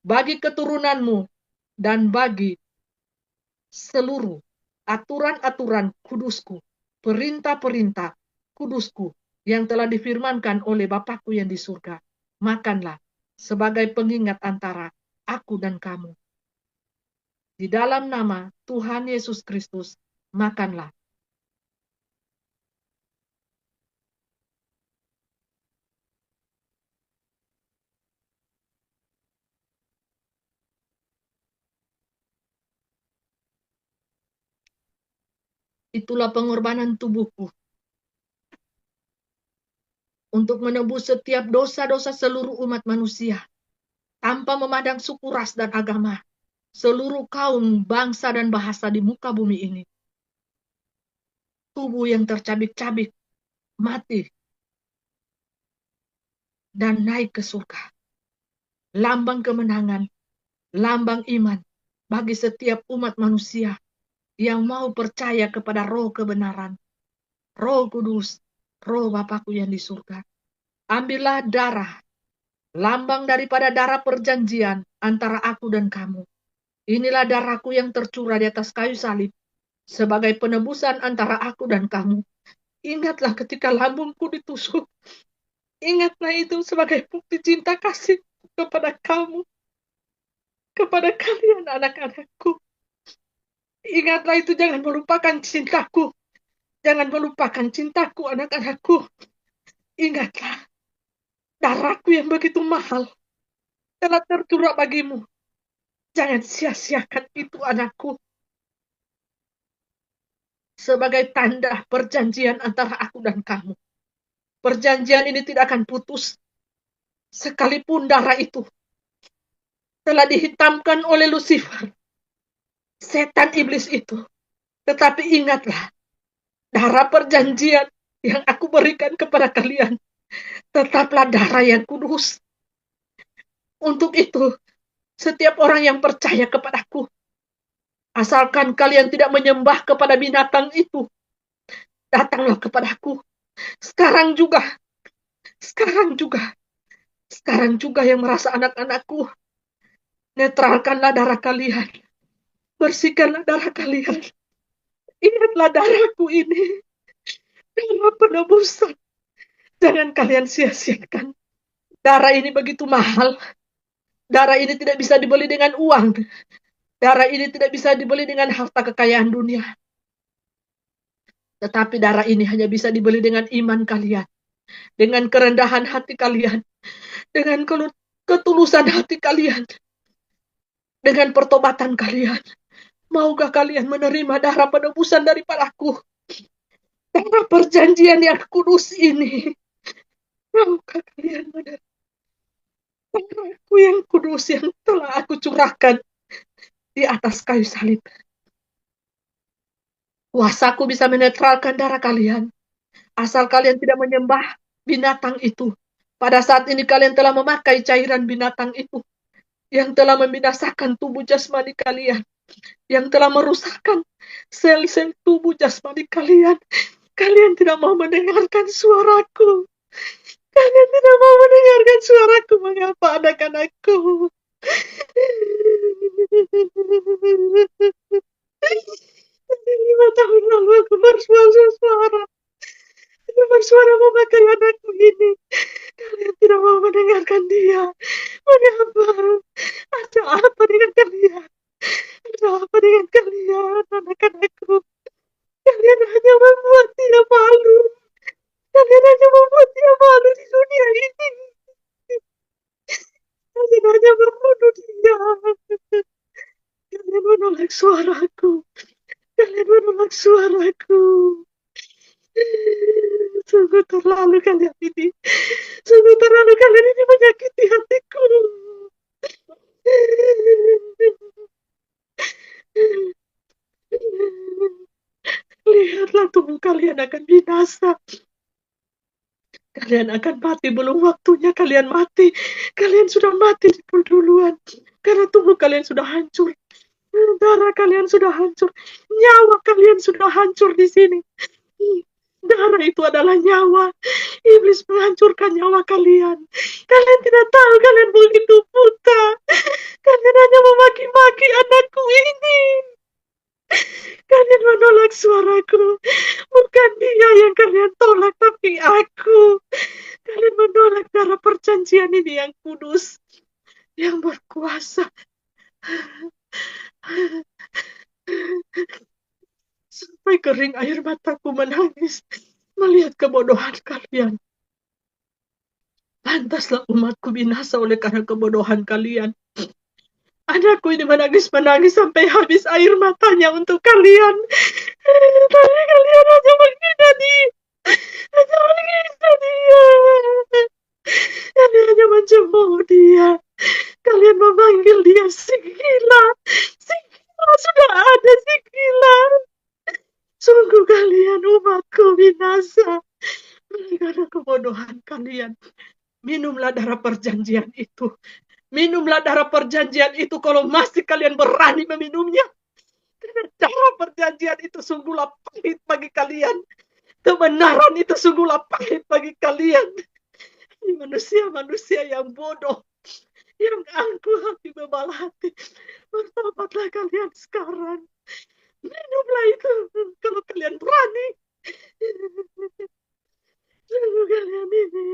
bagi keturunanmu, dan bagi seluruh aturan-aturan kudusku, perintah-perintah kudusku yang telah difirmankan oleh Bapakku yang di surga. makanlah sebagai pengingat antara aku dan kamu. Di dalam nama Tuhan Yesus Kristus, makanlah. Itulah pengorbanan tubuhku untuk menebus setiap dosa-dosa seluruh umat manusia, tanpa memandang suku, ras, dan agama, seluruh kaum, bangsa, dan bahasa di muka bumi ini. Tubuh yang tercabik-cabik, mati, dan naik ke surga. Lambang kemenangan, lambang iman bagi setiap umat manusia yang mau percaya kepada roh kebenaran, roh kudus, roh Bapakku yang di surga. Ambillah darah, lambang daripada darah perjanjian antara aku dan kamu. Inilah darahku yang tercurah di atas kayu salib sebagai penebusan antara aku dan kamu. Ingatlah ketika lambungku ditusuk. Ingatlah itu sebagai bukti cinta kasih kepada kamu, kepada kalian anak-anakku. Ingatlah itu, jangan melupakan cintaku. Jangan melupakan cintaku, anak-anakku. Ingatlah, darahku yang begitu mahal telah tercurah bagimu. Jangan sia-siakan itu, anakku. Sebagai tanda perjanjian antara aku dan kamu. Perjanjian ini tidak akan putus. Sekalipun darah itu telah dihitamkan oleh Lucifer, setan iblis itu. Tetapi ingatlah, darah perjanjian yang aku berikan kepada kalian tetaplah darah yang kudus. Untuk itu, setiap orang yang percaya kepadaku, asalkan kalian tidak menyembah kepada binatang itu, datanglah kepadaku. Sekarang juga yang merasa anak-anakku, netralkanlah darah kalian. Bersihkanlah darah kalian. Ingatlah darahku ini, darah penebusan. Jangan kalian sia-siakan. Darah ini begitu mahal. Darah ini tidak bisa dibeli dengan uang. Darah ini tidak bisa dibeli dengan harta kekayaan dunia. Tetapi darah ini hanya bisa dibeli dengan iman kalian. Dengan kerendahan hati kalian. Dengan ketulusan hati kalian. Dengan pertobatan kalian. Maukah kalian menerima darah penebusan daripadaku? Darah perjanjian yang kudus ini. Maukah kalian menerima darahku yang kudus yang telah aku curahkan di atas kayu salib? Kuasaku bisa menetralkan darah kalian. Asal kalian tidak menyembah binatang itu. Pada saat ini kalian telah memakai cairan binatang itu. Yang telah membinasakan tubuh jasmani kalian. Yang telah merusakkan sel-sel tubuh jasmani kalian. Kalian tidak mau mendengarkan suaraku. Kalian tidak mau mendengarkan suaraku. Mengapa anak-anakku? Dari 5 tahun lalu aku bersuara memakai anakku ini. Kalian tidak mau mendengarkan dia. Mengapa? Ada apa dengan kalian? Ada apa dengan kalian, anak-anakku? Kalian hanya membuat dia malu. Kalian hanya membuat dia malu di dunia ini. Kalian hanya membunuh dia. Kalian menolak suaraku. Kalian menolak suaraku. Sungguh terlalu kalian ini. Sungguh terlalu kalian ini menyakiti hatiku. Lihatlah, tubuh kalian akan binasa. Kalian akan mati, belum waktunya kalian mati. Kalian sudah mati duluan. Karena tubuh kalian sudah hancur. Darah kalian sudah hancur. Nyawa kalian sudah hancur di sini. Darah itu adalah nyawa. Iblis menghancurkan nyawa kalian. Kalian tidak tahu, kalian begitu buta. Kalian hanya memaki-maki anakku ini. Kalian menolak suaraku. Bukan dia yang kalian tolak, tapi aku. Kalian menolak darah perjanjian ini yang berkuasa. Sampai kering air mataku menangis melihat kebodohan kalian. Pantaslah umatku binasa oleh karena kebodohan kalian. Anakku ini menangis-menangis sampai habis air matanya untuk kalian. Tapi kalian hanya menghina dia. Hanya menghina dia. Kalian hanya mencemooh dia. Kalian memanggil dia si gila. Si gila, sudah ada si gila. Sungguh kalian umatku binasa karena kebodohan kalian. Minumlah darah perjanjian itu. Minumlah darah perjanjian itu kalau masih kalian berani meminumnya. Karena darah perjanjian itu sungguhlah pahit bagi kalian. Kebenaran itu sungguhlah pahit bagi kalian. Manusia-manusia yang bodoh, yang angkuh hati bebal hati. Bertobatlah kalian sekarang. Minumlah itu kalau kalian berani. Sungguh kalian ini.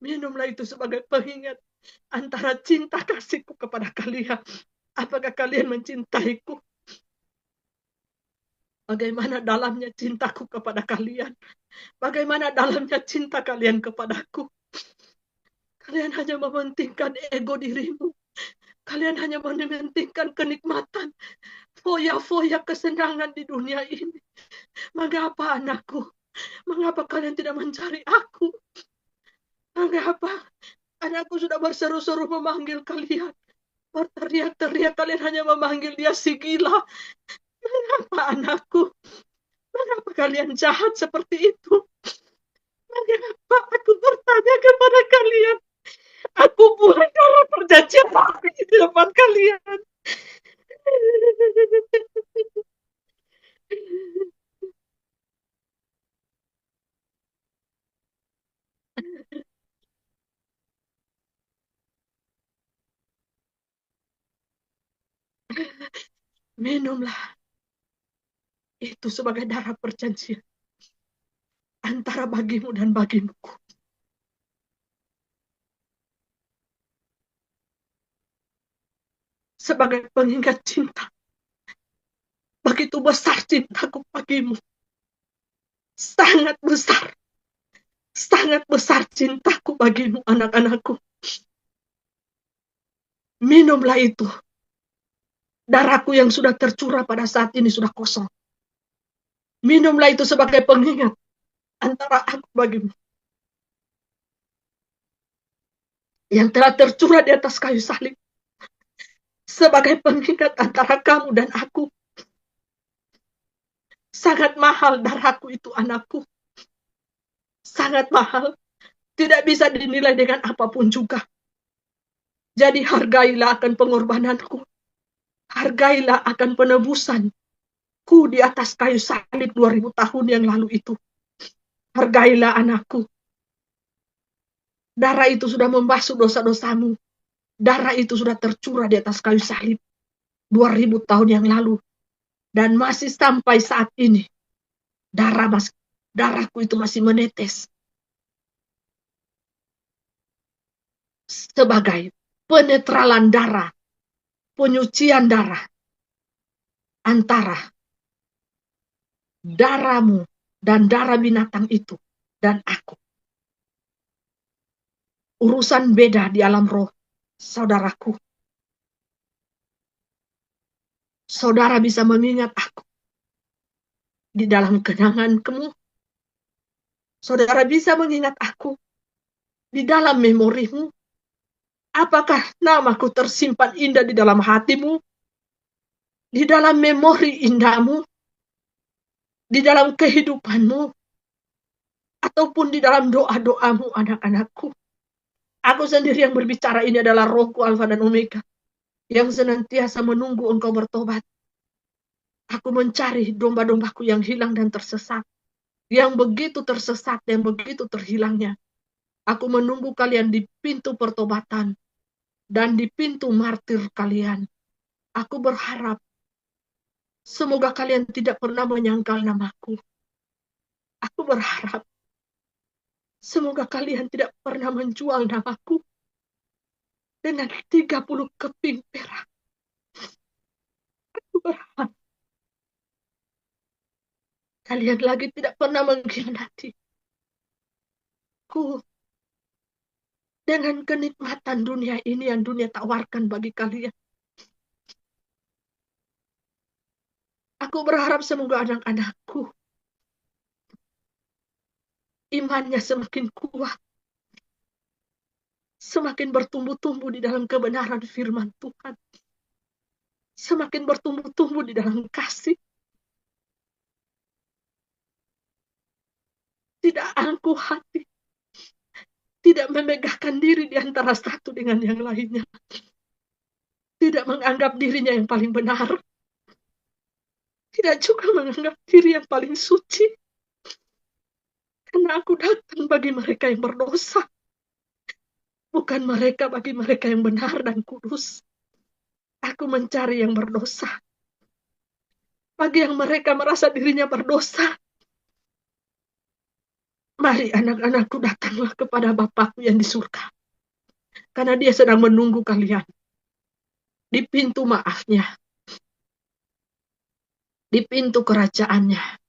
Minumlah itu sebagai pengingat antara cinta kasihku kepada kalian. Apakah kalian mencintaiku? Bagaimana dalamnya cintaku kepada kalian? Bagaimana dalamnya cinta kalian kepadaku? Kalian hanya mementingkan ego dirimu. Kalian hanya mementingkan kenikmatan, foya-foya kesenangan di dunia ini. Mengapa anakku? Mengapa kalian tidak mencari aku? Mengapa? Anakku sudah berseru-seru memanggil kalian. Berteriak-teriak, kalian hanya memanggil dia si gila. Mengapa anakku? Mengapa kalian jahat seperti itu? Mengapa aku bertanya kepada kalian? Aku buat darah perjanjian di depan kalian. Minumlah itu sebagai darah perjanjian antara bagimu dan bagimu. Sebagai pengingat cinta. Begitu besar cintaku bagimu. Sangat besar. Sangat besar cintaku bagimu, anak-anakku. Minumlah itu. Darahku yang sudah tercurah pada saat ini sudah kosong. Minumlah itu sebagai pengingat antara aku bagimu. Yang telah tercurah di atas kayu salib. Sebagai pengingat antara kamu dan aku. Sangat mahal darahku itu, anakku. Sangat mahal. Tidak bisa dinilai dengan apapun juga. Jadi hargailah akan pengorbananku. Hargailah akan penebusanku di atas kayu salib 2000 tahun yang lalu itu. Hargailah anakku. Darah itu sudah membasuh dosa-dosamu. Darah itu sudah tercurah di atas kayu salib 2000 tahun yang lalu. Dan masih sampai saat ini. Darahku itu masih menetes. Sebagai penetralan darah. Penyucian darah. Antara darahmu dan darah binatang itu dan aku. Urusan beda di alam roh, saudaraku. Saudara bisa mengingat aku di dalam kenanganmu. Saudara bisa mengingat aku di dalam memorimu. Apakah namaku tersimpan indah di dalam hatimu? Di dalam memori indahmu? Di dalam kehidupanmu? Ataupun di dalam doa-doamu, anak-anakku? Aku sendiri yang berbicara ini adalah Rohku Alfa dan Omega. Yang senantiasa menunggu engkau bertobat. Aku mencari domba-dombaku yang hilang dan tersesat. Yang begitu tersesat, yang begitu terhilangnya. Aku menunggu kalian di pintu pertobatan. Dan di pintu martir kalian. Aku berharap semoga kalian tidak pernah menyangkal namaku. Aku berharap Semoga kalian tidak pernah menjual namaku dengan 30 keping perak. Aku berharap kalian lagi tidak pernah mengkhianati ku dengan kenikmatan dunia ini yang dunia tawarkan bagi kalian. Aku berharap semoga anak-anakku imannya semakin kuat, semakin bertumbuh-tumbuh di dalam kebenaran firman Tuhan, semakin bertumbuh-tumbuh di dalam kasih. Tidak angkuh hati, tidak memegahkan diri di antara satu dengan yang lainnya, tidak menganggap dirinya yang paling benar, tidak juga menganggap diri yang paling suci. Karena aku datang bagi mereka yang berdosa, bukan mereka bagi mereka yang benar dan kudus. Aku mencari yang berdosa. Bagi yang mereka merasa dirinya berdosa, mari anak-anakku datanglah kepada Bapakku yang di surga. Karena dia sedang menunggu kalian di pintu maafnya, di pintu kerajaannya.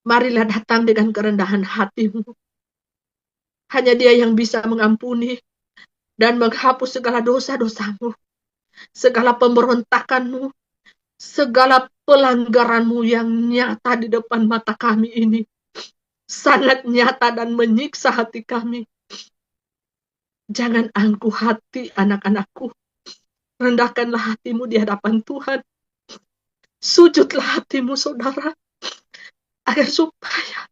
Marilah datang dengan kerendahan hatimu. Hanya dia yang bisa mengampuni dan menghapus segala dosa-dosamu, segala pemberontakanmu, segala pelanggaranmu yang nyata di depan mata kami ini. Sangat nyata dan menyiksa hati kami. Jangan angkuh hati anak-anakku. Rendahkanlah hatimu di hadapan Tuhan. Sujudlah hatimu saudara. Agar supaya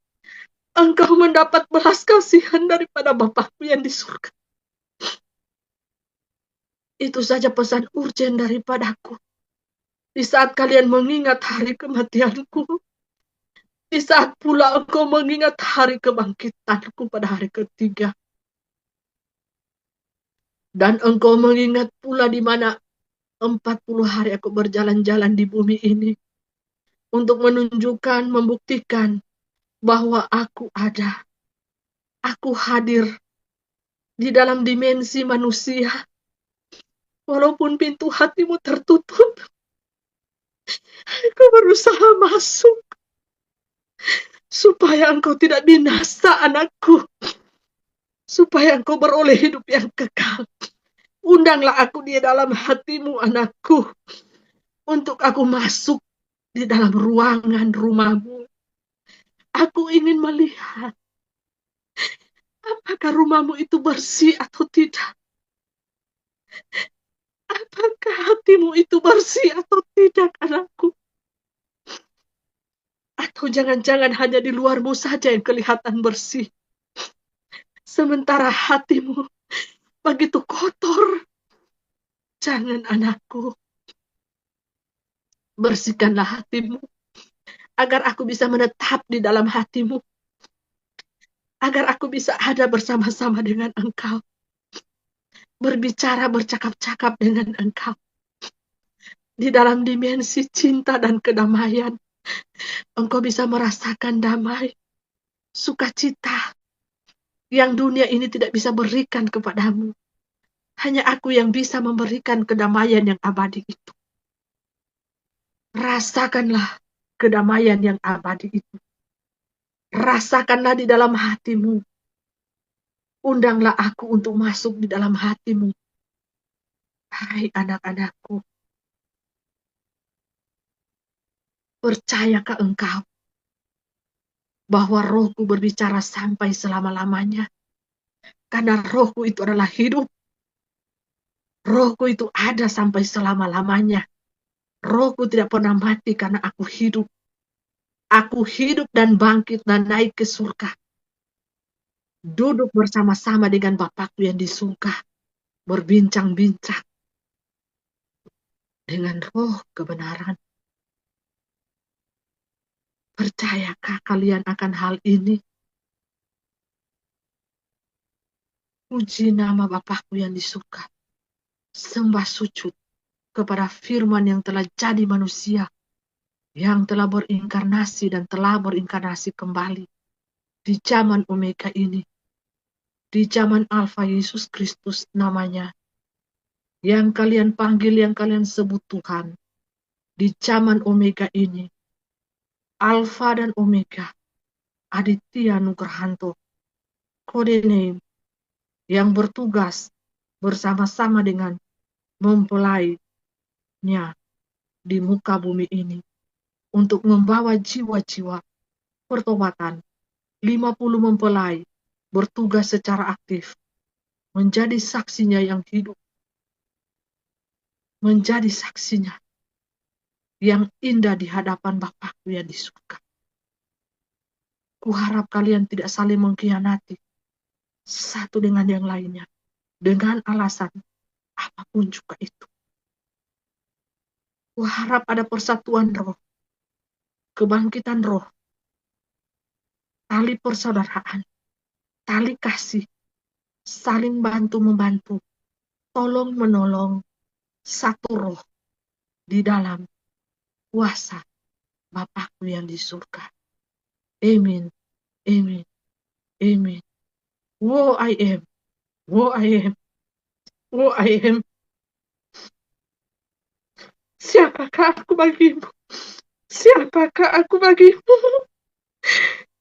engkau mendapat belas kasihan daripada Bapakmu yang di surga. Itu saja pesan urgen daripadaku. Di saat kalian mengingat hari kematianku, di saat pula engkau mengingat hari kebangkitanku pada hari ketiga, dan engkau mengingat pula di mana 40 hari aku berjalan-jalan di bumi ini, untuk menunjukkan, membuktikan bahwa aku ada. Aku hadir di dalam dimensi manusia. Walaupun pintu hatimu tertutup, aku berusaha masuk. Supaya engkau tidak binasa, anakku. Supaya engkau beroleh hidup yang kekal. Undanglah aku di dalam hatimu, anakku. Untuk aku masuk di dalam ruangan rumahmu. Aku ingin melihat apakah rumahmu itu bersih atau tidak. Apakah hatimu itu bersih atau tidak, anakku? Atau jangan-jangan hanya di luarmu saja yang kelihatan bersih. Sementara hatimu begitu kotor. Jangan, anakku. Bersihkanlah hatimu. Agar aku bisa menetap di dalam hatimu. Agar aku bisa ada bersama-sama dengan engkau. Berbicara, bercakap-cakap dengan engkau. Di dalam dimensi cinta dan kedamaian. Engkau bisa merasakan damai. Sukacita. Yang dunia ini tidak bisa berikan kepadamu. Hanya aku yang bisa memberikan kedamaian yang abadi itu. Rasakanlah kedamaian yang abadi itu. Rasakanlah di dalam hatimu. Undanglah aku untuk masuk di dalam hatimu. Hai anak-anakku. Percayakah engkau bahwa rohku berbicara sampai selama-lamanya? Karena rohku itu adalah hidup. Rohku itu ada sampai selama-lamanya. Rohku tidak pernah mati karena aku hidup. Aku hidup dan bangkit dan naik ke surga. Duduk bersama-sama dengan Bapakku yang di surga. Berbincang-bincang dengan roh kebenaran. Percayakah kalian akan hal ini? Puji nama Bapakku yang di surga. Sembah sujud kepada firman yang telah jadi manusia. Yang telah berinkarnasi dan telah berinkarnasi kembali. Di zaman Omega ini. di zaman Alfa Yesus Kristus namanya, yang kalian panggil, yang kalian sebut Tuhan, di zaman Omega ini, Alfa dan Omega, Aditya Nugrahanto, kode name, yang bertugas bersama-sama dengan mempelainya di muka bumi ini untuk membawa jiwa-jiwa pertobatan. 50 mempelai bertugas secara aktif menjadi saksinya yang hidup, menjadi saksinya yang indah di hadapan Bapakku yang di surga. Kuharap kalian tidak saling mengkhianati satu dengan yang lainnya dengan alasan apapun juga itu. Kuharap ada persatuan roh, kebangkitan roh, tali persaudaraan, tali kasih, saling bantu-membantu, tolong-menolong, satu roh di dalam kuasa Bapakku yang di surga. Amin, amin, amin. Woe I am, woe I am, woe I am. Siapakah aku bagimu? Siapakah aku bagimu?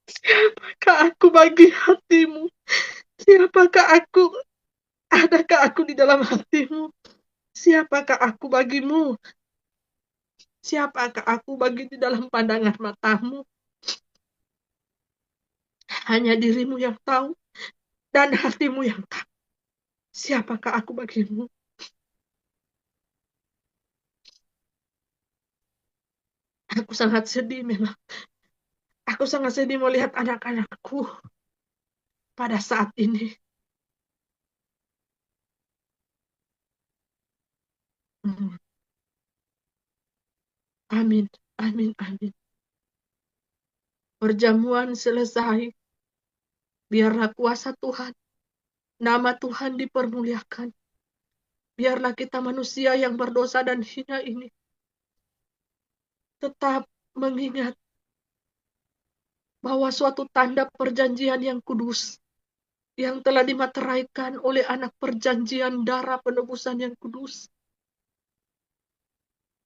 Siapakah aku bagi hatimu? Siapakah aku? Adakah aku di dalam hatimu? Siapakah aku bagimu? Siapakah aku bagi di dalam pandangan matamu? Hanya dirimu yang tahu dan hatimu yang tahu. Siapakah aku bagimu? Aku sangat sedih memang. Aku sangat sedih melihat anak-anakku pada saat ini. Amin, amin, amin. Perjamuan selesai. Biarlah kuasa Tuhan, nama Tuhan dipermuliakan. Biarlah kita manusia yang berdosa dan hina ini tetap mengingat bahwa suatu tanda perjanjian yang kudus yang telah dimateraikan oleh anak perjanjian darah penebusan yang kudus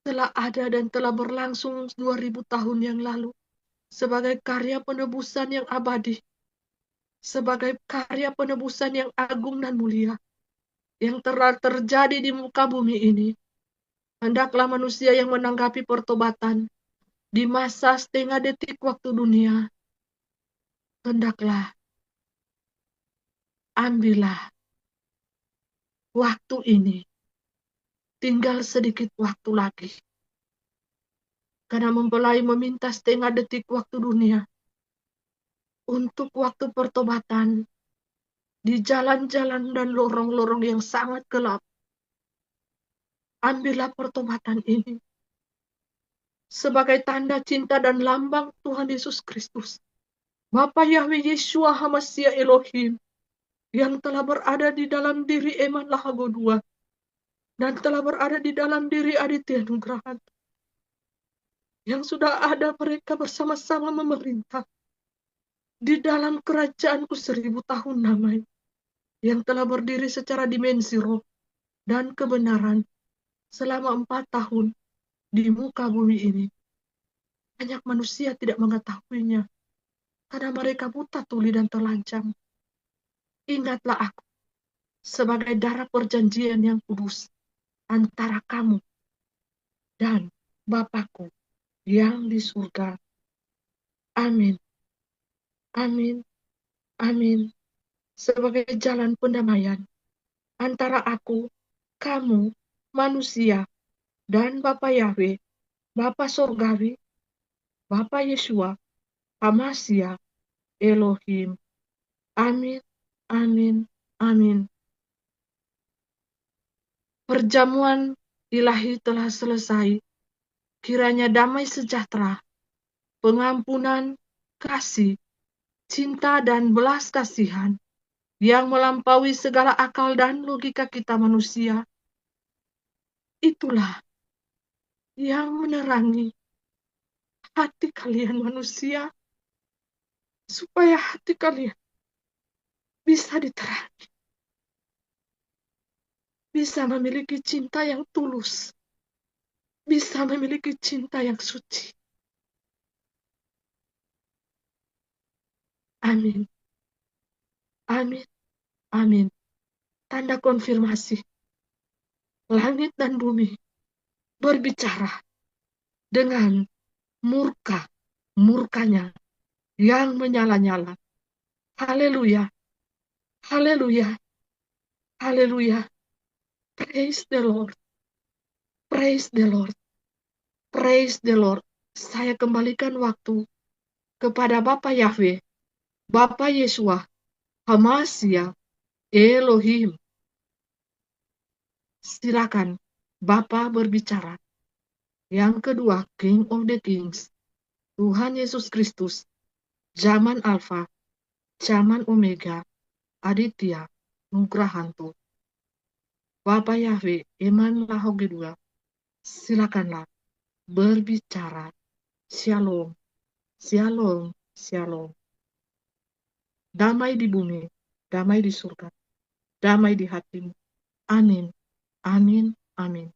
telah ada dan telah berlangsung 2000 tahun yang lalu sebagai karya penebusan yang abadi, sebagai karya penebusan yang agung dan mulia yang telah terjadi di muka bumi ini. Hendaklah manusia yang menanggapi pertobatan di masa setengah detik waktu dunia, hendaklah ambillah waktu ini, tinggal sedikit waktu lagi. Karena mempelai meminta setengah detik waktu dunia untuk waktu pertobatan di jalan-jalan dan lorong-lorong yang sangat gelap. Ambillah pertobatan ini sebagai tanda cinta dan lambang Tuhan Yesus Kristus, Bapa Yahweh Yeshua Hamashiach Elohim, yang telah berada di dalam diri Eman Lahago II dan telah berada di dalam diri Aditya Nugrahan, yang sudah ada mereka bersama-sama memerintah di dalam kerajaanku 1000 tahun namai, yang telah berdiri secara dimensi roh dan kebenaran selama 4 tahun di muka bumi ini. Banyak manusia tidak mengetahuinya karena mereka buta tuli dan terlancang. Ingatlah aku sebagai darah perjanjian yang kudus antara kamu dan Bapakku yang di surga. Amin, amin, amin. Sebagai jalan pendamaian antara aku, kamu, manusia, dan Bapa Yahweh, Bapa Sorgawi, Bapa Yeshua, Hamashiach, Elohim. Amin, amin, amin. Perjamuan ilahi telah selesai. Kiranya damai sejahtera, pengampunan, kasih, cinta, dan belas kasihan yang melampaui segala akal dan logika kita manusia, itulah yang menerangi hati kalian manusia, supaya hati kalian bisa diterangi, bisa memiliki cinta yang tulus, bisa memiliki cinta yang suci. Amin, amin, amin. Tanda konfirmasi, langit dan bumi berbicara dengan murkanya yang menyala-nyala. Haleluya, haleluya, haleluya. Praise the Lord, praise the Lord, praise the Lord. Saya kembalikan waktu kepada Bapa Yahweh, Bapa Yesua, Hamasya, Elohim. Silakan Bapa berbicara. Yang kedua, King of the Kings, Tuhan Yesus Kristus, zaman Alfa, zaman Omega, Aditya, Nugrahanto. Bapa Yahweh, Eman Lahogedua, silakanlah berbicara. Shalom, shalom, shalom. Damai di bumi, damai di surga, damai di hatimu. Amin, amin, amin.